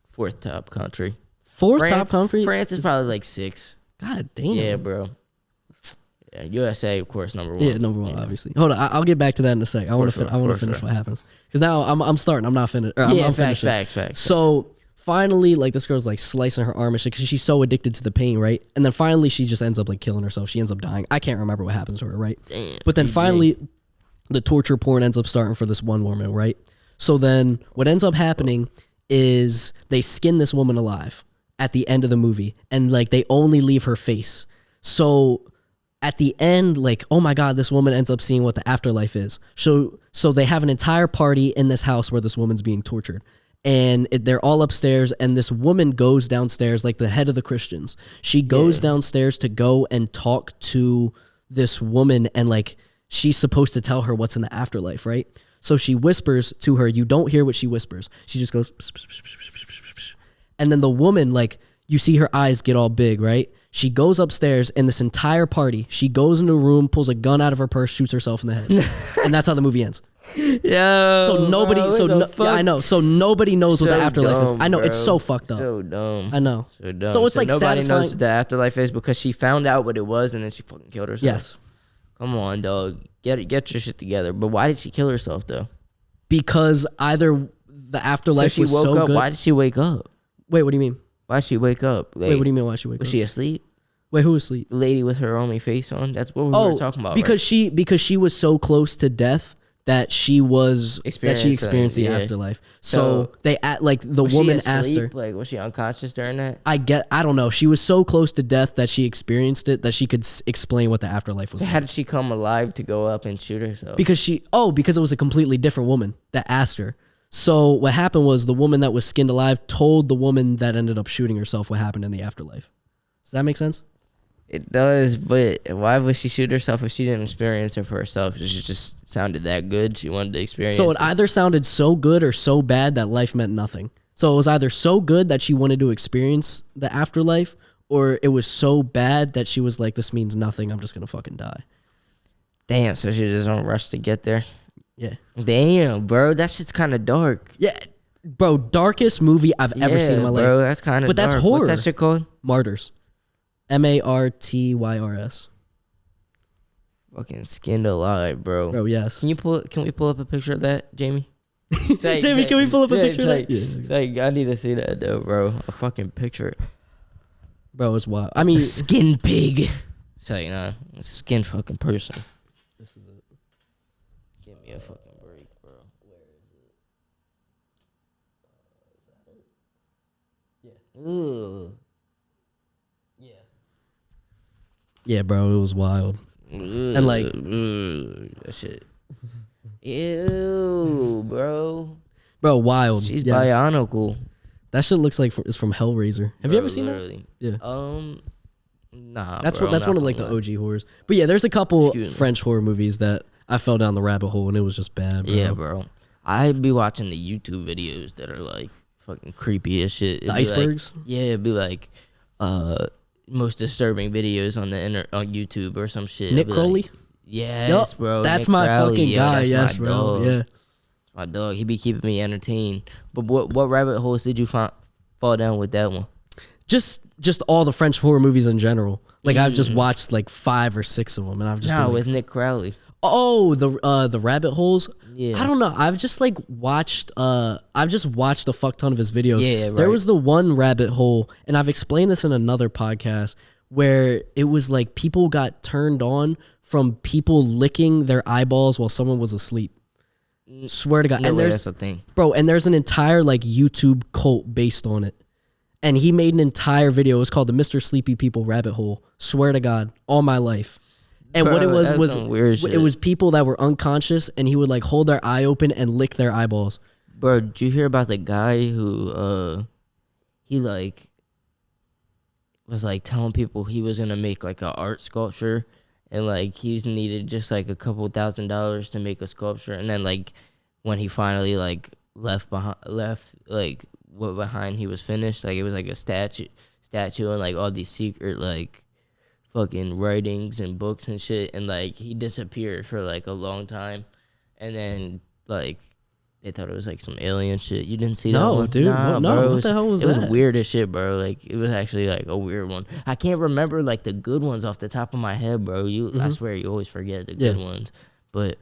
fourth top country. Top country? France is probably like 6. God damn. Yeah, bro. Yeah, USA, of course, number 1. Yeah, number 1, obviously. Hold on, I'll get back to that in a sec. I want to finish what happens because now I'm starting. I'm not finished. I'm facts. So finally, like this girl's like slicing her arm and shit because she's so addicted to the pain, right? And then finally, she just ends up like killing herself. She ends up dying. I can't remember what happens to her, right? Damn, but then finally, the torture porn ends up starting for this one woman, right? So then what ends up happening is they skin this woman alive at the end of the movie, and like they only leave her face. So at the end, like, oh my God, this woman ends up seeing what the afterlife is. So they have an entire party in this house where this woman's being tortured. And they're all upstairs, and this woman goes downstairs, like the head of the Christians. She goes downstairs to go and talk to this woman, and like she's supposed to tell her what's in the afterlife, right? So she whispers to her. You don't hear what she whispers. She just goes, pss, pss, pss, pss, pss, pss, pss. And then the woman, like, you see her eyes get all big, right? She goes upstairs, and this entire party, she goes into a room, pulls a gun out of her purse, shoots herself in the head. And that's how the movie ends. Yo, so nobody, I know. So nobody knows what the afterlife is. I know, bro. it's so fucked up. So dumb. I know. So dumb. So it's like nobody satisfying. knows what the afterlife is because she found out what it was and then she fucking killed herself. Yes. Come on, dog. Get your shit together. But why did she kill herself though? Because either the afterlife was so good. Why did she wake up? Wait, what do you mean? Why did she wake up? Wait, what do you mean? Why she wake up? Was she asleep? Wait, who was asleep? The lady with her only face on. That's what we were talking about. Because she was so close to death that she experienced the afterlife. So they the woman asked her. Like, was she unconscious during that? I don't know. She was so close to death that she experienced it that she could explain what the afterlife was. So how did she come alive to go up and shoot herself? Because it was a completely different woman that asked her. So what happened was the woman that was skinned alive told the woman that ended up shooting herself what happened in the afterlife. Does that make sense? It does, but why would she shoot herself if she didn't experience it for herself? It just sounded that good. She wanted to experience it. So it either sounded so good or so bad that life meant nothing. So it was either so good that she wanted to experience the afterlife, or it was so bad that she was like, this means nothing. I'm just going to fucking die. Damn, so she just don't rush to get there? Yeah. Damn, bro, that shit's kind of dark. Yeah. Bro, darkest movie I've ever seen in my life. Bro, that's kind of dark. But that's horror. What's that shit called? Martyrs. Martyrs. Fucking skinned alive, bro. Bro, yes. Can we pull up a picture of that, Jamie? Jamie, can we pull up a picture of that? It's like, I need to see that though, bro. A fucking picture. Bro, it's wild. I mean, a skin pig. It's like, nah, it's a skin fucking person. This is it. Give me a fucking break, bro. Where is it? Is that it? Ugh. Yeah, bro, it was wild. And like that shit. Ew, bro. Bro, wild. She's yes. bionicle. That shit looks like it's from Hellraiser. Have you ever seen that? Yeah. Nah. That's bro, that's one of like the OG horrors. But yeah, there's a couple French horror movies that I fell down the rabbit hole and it was just bad, bro. Yeah, bro. I'd be watching the YouTube videos that are like fucking creepy as shit. The icebergs? Like, yeah, it'd be like most disturbing videos on the on YouTube or some shit. Nick Crowley? Like, yes, bro. That's Nick my Crowley, fucking guy. that's Yes, my bro. dog. Yeah. That's my dog. He be keeping me entertained. But what rabbit holes did you fall down with that one? Just all the French horror movies in general. Like I've just watched like 5 or 6 of them, and I've just been like, with Nick Crowley. Oh, the rabbit holes. Yeah. I don't know. I've just watched a fuck ton of his videos. Yeah, right. There was the one rabbit hole, and I've explained this in another podcast where it was like people got turned on from people licking their eyeballs while someone was asleep. Swear to God. No and way, there's that's a thing. Bro, and there's an entire like YouTube cult based on it. And he made an entire video. It was called the Mr. Sleepy People Rabbit Hole. Swear to God, all my life. And Bro, what it was some weird shit. it was people that were unconscious, and he would like hold their eye open and lick their eyeballs. Bro, did you hear about the guy who he like was like telling people he was gonna make like an art sculpture, and like he needed just like a couple $1,000s to make a sculpture, and then like when he finally like left like what behind he was finished, like it was like a statue and like all these secret like fucking writings and books and shit, and like he disappeared for like a long time, and then like they thought it was like some alien shit. You didn't see that one? Dude. Nah, no, bro. what the hell was that? It was that? weird as shit, bro. Like it was actually like a weird one. I can't remember like the good ones off the top of my head, bro. I swear you always forget the good ones, but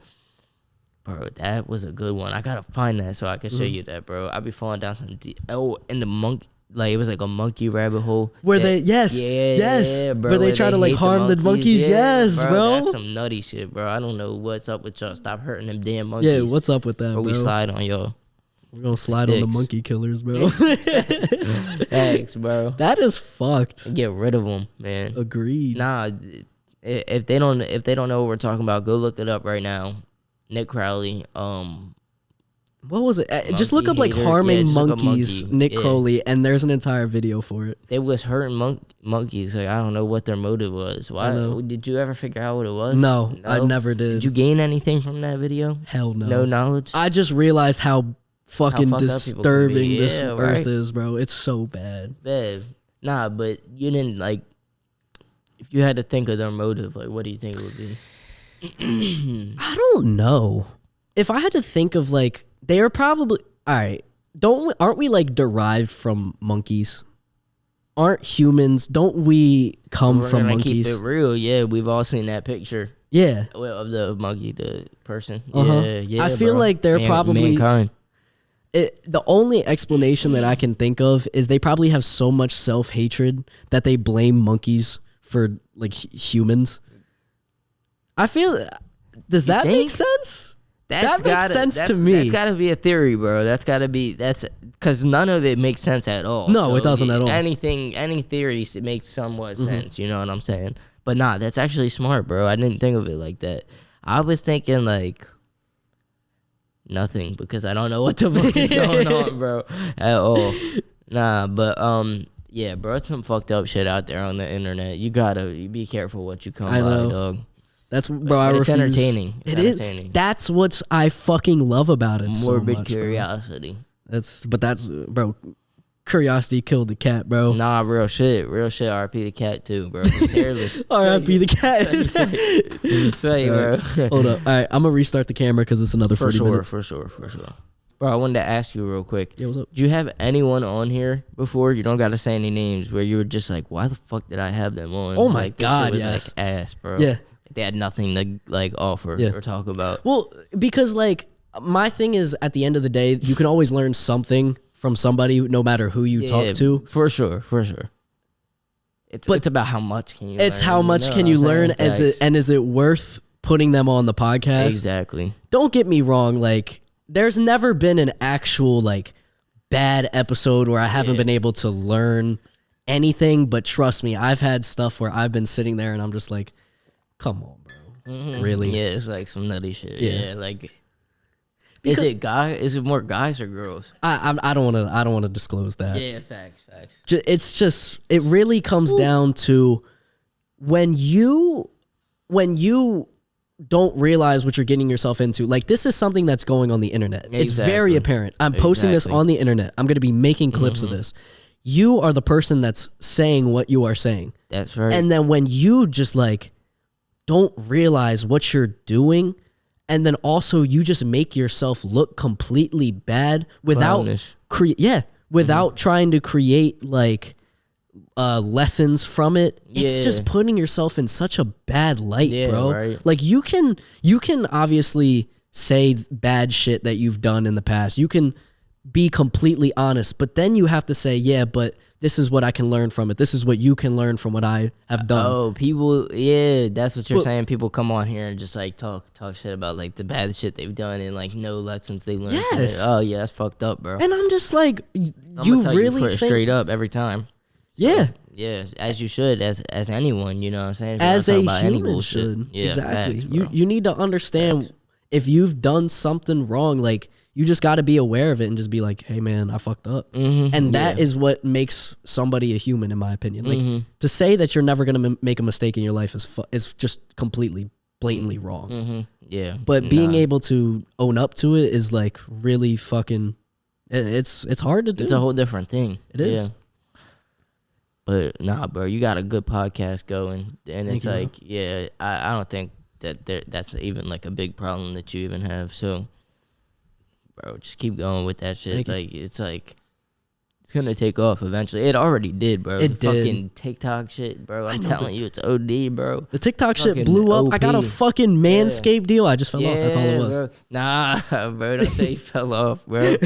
bro, that was a good one. I gotta find that so I can show you that, bro. I be falling down some and the monkey, like it was like a monkey rabbit hole. Where bro, where they try to like harm the monkeys. Yes, bro. That's some nutty shit, bro. I don't know what's up with y'all. Stop hurting them damn monkeys. Yeah, what's up with that, bro? We slide on y'all. We're gonna slide on the monkey killers, bro. Thanks, bro. That is fucked. Get rid of them, man. Agreed. Nah, if they don't know what we're talking about, go look it up right now. Nick Crowley. What was it? Just look up like harming monkeys, Nick Crowley, and there's an entire video for it. They was hurting monkeys. Like I don't know what their motive was. Why did you ever figure out what it was? No, I never did. Did you gain anything from that video? Hell no. No knowledge. I just realized how fucking disturbing this right? earth is, bro. It's so bad. It's bad. Nah, but you didn't like. If you had to think of their motive, like what do you think it would be? I don't know. If I had to think of like, they are probably all right. Aren't we like derived from monkeys? Aren't humans? Don't we come from monkeys? Keep it real, yeah. We've all seen that picture. Yeah, of the monkey, the person. Yeah. I feel like they're probably mankind. The only explanation that I can think of is they probably have so much self-hatred that they blame monkeys for like humans. I feel. Does that make sense? That makes sense to me. That's got to be a theory, bro. That's because none of it makes sense at all. No, so it doesn't at all. Any theories, it makes somewhat sense. You know what I'm saying? But nah, that's actually smart, bro. I didn't think of it like that. I was thinking like nothing because I don't know what the fuck is going on, bro, at all. Nah, but yeah, bro, it's some fucked up shit out there on the internet. You gotta be careful what you come by, dog. That's bro. It's entertaining. It is. That's what I fucking love about it. Morbid so much, curiosity. Bro. Bro. Curiosity killed the cat, bro. Nah, real shit. RP the cat too, bro. Careless. RP the cat. Say, bro. Hold up. All right, I'm gonna restart the camera because it's another 40 minutes. For sure. Bro, I wanted to ask you real quick. Yeah, what's up? Did you have anyone on here before? You don't got to say any names where you were just like, why the fuck did I have them on? Oh my like, God, this shit was yes. like ass, bro. Yeah. They had nothing to like offer or talk about. Well, because like my thing is at the end of the day, you can always learn something from somebody no matter who you talk to. For sure. It's about how much can you learn. It's how much can you learn is it worth putting them on the podcast? Exactly. Don't get me wrong, like there's never been an actual like bad episode where I haven't been able to learn anything. But trust me, I've had stuff where I've been sitting there and I'm just like, come on, bro. Really? Yeah, it's like some nutty shit. Yeah. Yeah, like, is it more guys or girls? I don't want to disclose that. Yeah, facts. It's just, it really comes down to when you don't realize what you're getting yourself into. Like, this is something that's going on the internet. It's Exactly. very apparent. I'm posting this on the internet. I'm going to be making clips of this. You are the person that's saying what you are saying. That's right. And then when you just like don't realize what you're doing, and then also you just make yourself look completely bad without without trying to create like lessons from it. It's just putting yourself in such a bad light, bro. Right. Like, you can obviously say bad shit that you've done in the past. You can be completely honest, but then you have to say, yeah, but this is what I can learn from it. This is what you can learn from what I have done. Oh, people, that's what you're saying. People come on here and just like talk shit about like the bad shit they've done and like no lessons they learned. Yes. Oh yeah, that's fucked up, bro. And I'm just like, you really think straight up every time. Yeah. So, yeah, as you should, as anyone, you know what I'm saying? As a human should. Yeah, exactly. facts, you need to understand if you've done something wrong, like, you just got to be aware of it and just be like, hey, man, I fucked up. And that is what makes somebody a human, in my opinion. Like, to say that you're never going to make a mistake in your life is just completely, blatantly wrong. Yeah. But being able to own up to it is like really fucking, it's hard to do. It's a whole different thing. It is. Yeah. But nah, bro, you got a good podcast going. And it's like, I don't think that's even like a big problem that you even have. So, bro, just keep going with that shit. Like, it's like, it's gonna take off eventually. It already did, bro. It did. Fucking TikTok shit, bro. I'm telling you, it's OD, bro. The TikTok shit blew up. OP. I got a fucking Manscaped deal. I just fell off. That's all it was. Bro. Nah, bro, don't say you fell off, bro.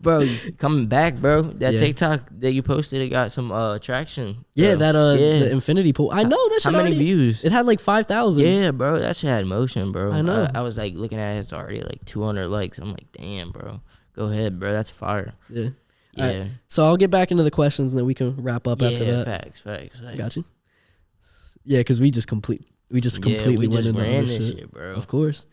Bro, coming back, bro. That TikTok that you posted, it got some traction. Bro. Yeah, the infinity pool. I know that shit. How many views? It had like 5,000. Yeah, bro, that shit had motion, bro. I know. I was like looking at it, it's already like 200 likes. I'm like, damn, bro. Go ahead, bro. That's fire. Yeah. Yeah. Right. So I'll get back into the questions and then we can wrap up after that. Facts. Got you. Yeah, because we just completely went into ran this this shit, bro. Of course.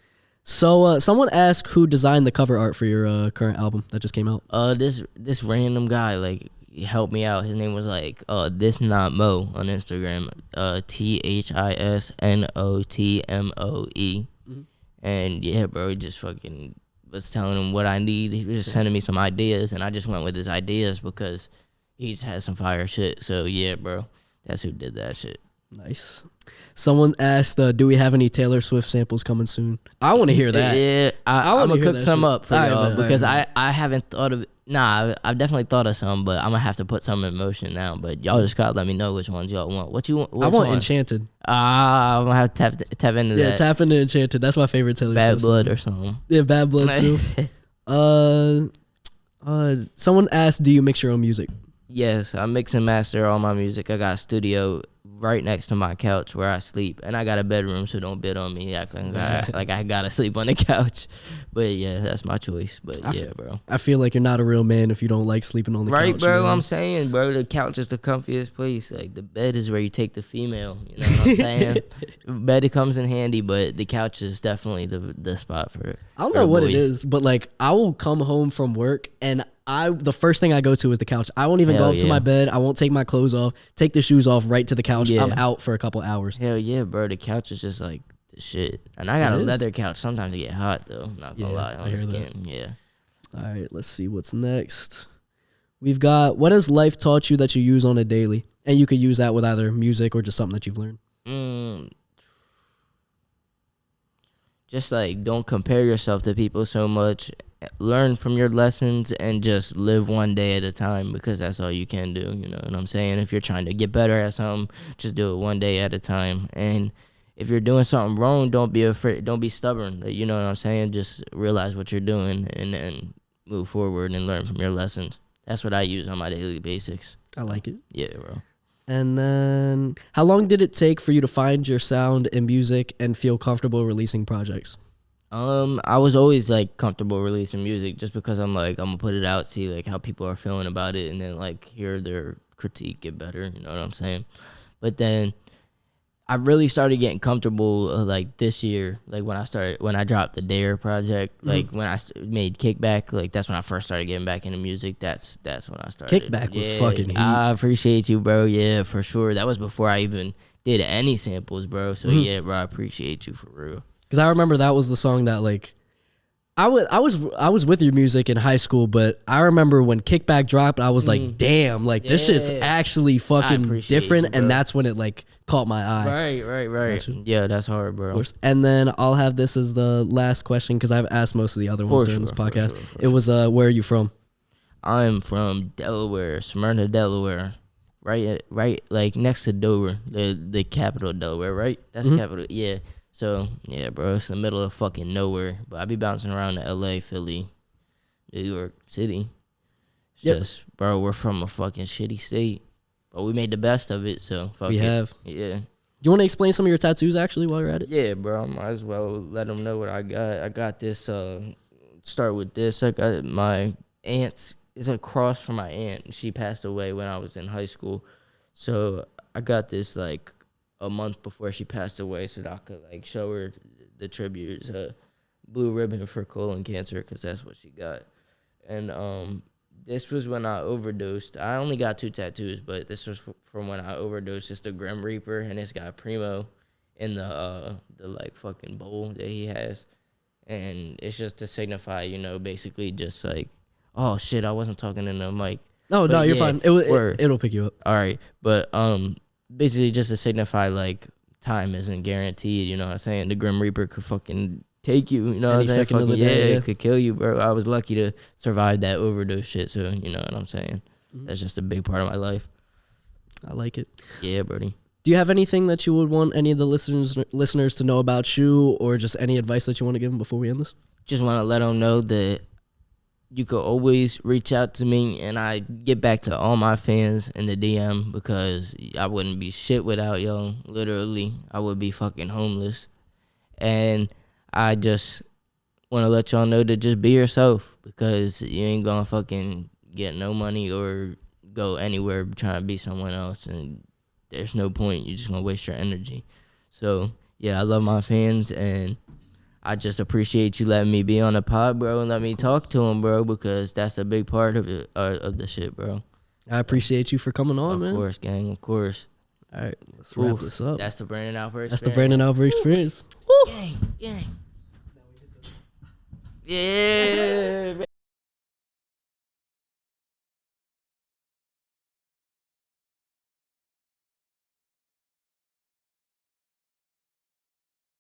So someone asked who designed the cover art for your current album that just came out. This random guy, like, he helped me out. His name was like This Not Mo on Instagram. ThisNotMoe. And yeah, bro, he just fucking was telling him what I need. He was just sending me some ideas, and I just went with his ideas because he just had some fire shit. So yeah, bro, that's who did that shit. Nice. Someone asked, do we have any Taylor Swift samples coming soon? I want to hear that. Yeah, I'm gonna cook some up for y'all because I I haven't thought of it. Nah, I've definitely thought of some, but I'm gonna have to put some in motion now. But y'all just gotta let me know which ones y'all want. What you want? I want Enchanted. I'm gonna have to tap into that. Yeah, tap into Enchanted. That's my favorite Taylor Bad Swift Blood song. or something. Yeah, Bad Blood too. Someone asked, do you mix your own music? Yes, I mix and master all my music. I got a studio right next to my couch where I sleep, and I got a bedroom, so don't bid on me. Like I gotta sleep on the couch. But yeah, that's my choice. But bro. I feel like you're not a real man if you don't like sleeping on the couch. Right, bro. Man. I'm saying, bro, the couch is the comfiest place. Like, the bed is where you take the female. You know what I'm saying? Bed comes in handy, but the couch is definitely the spot for it. I don't know what it is, but like, I will come home from work and the first thing I go to is the couch. I won't even go up to my bed. I won't take my clothes off, take the shoes off, right to the couch. I'm out for a couple hours. Hell yeah, bro. The couch is just like the shit. And I got a leather couch. Sometimes it get hot though. Not gonna lie on the skin. Yeah. All right, let's see what's next. We've got, what has life taught you that you use on a daily? And you could use that with either music or just something that you've learned. Just like, don't compare yourself to people so much. Learn from your lessons and just live one day at a time, because that's all you can do. You know what I'm saying? If you're trying to get better at something, just do it one day at a time. And if you're doing something wrong, don't be afraid. Don't be stubborn. You know what I'm saying? Just realize what you're doing and then move forward and learn from your lessons. That's what I use on my daily basics. I like it. Yeah, bro. And then, how long did it take for you to find your sound in music and feel comfortable releasing projects? I was always like comfortable releasing music just because I'm like I'm gonna put it out, see like how people are feeling about it, and then like hear their critique get better. You know what I'm saying? But then I really started getting comfortable like this year, like when I dropped the Dare project, like when I made Kickback, like that's when I first started getting back into music. That's when I started. Kickback was fucking heat. I appreciate you, bro. Yeah, for sure. That was before I even did any samples, bro. So yeah, bro, I appreciate you for real. Because I remember that was the song that like I was with your music in high school, but I remember when Kickback dropped, I was like, damn, like this shit's actually fucking different, you, and that's when it like caught my eye. Right. Yeah, that's hard, bro. And then I'll have this as the last question because I've asked most of the other ones during this podcast. It was where are you from? I'm from Delaware, Smyrna, Delaware. Right, like next to Dover, the capital of Delaware, right? That's the capital, yeah. So, yeah, bro, it's the middle of fucking nowhere. But I be bouncing around to L.A., Philly, New York City. It's just, bro, we're from a fucking shitty state. But we made the best of it, so fuck it. We have. Yeah. Do you want to explain some of your tattoos, actually, while you're at it? Yeah, bro, I might as well let them know what I got. I got this, start with this. I got my aunt's. It's a cross from my aunt. She passed away when I was in high school. So I got this, like, a month before she passed away so that I could, like, show her the tribute. It's a blue ribbon for colon cancer because that's what she got. And this was when I overdosed. I only got 2 tattoos, but this was from when I overdosed. It's the Grim Reaper, and it's got Primo in the like, fucking bowl that he has. And it's just to signify, you know, basically just, like, oh, shit, I wasn't talking in the mic. No, you're fine. It'll pick you up. All right. But basically just to signify, like, time isn't guaranteed, you know what I'm saying? The Grim Reaper could fucking take you, you know what I'm saying? Fucking, it could kill you, bro. I was lucky to survive that overdose shit, so you know what I'm saying? That's just a big part of my life. I like it. Yeah, buddy. Do you have anything that you would want any of the listeners to know about you, or just any advice that you want to give them before we end this? Just want to let them know that you could always reach out to me, and I get back to all my fans in the DM because I wouldn't be shit without y'all. Literally, I would be fucking homeless. And I just want to let y'all know to just be yourself because you ain't gonna fucking get no money or go anywhere trying to be someone else, and there's no point. You're just gonna waste your energy. So, yeah, I love my fans, and I just appreciate you letting me be on the pod, bro, and let me talk to them, bro, because that's a big part of it, of the shit, bro. I appreciate you for coming on, man. Of course, gang, of course. All right, let's wrap this up. That's the Brandon Alper experience. That's the Brandon Alper experience. Gang. Yeah.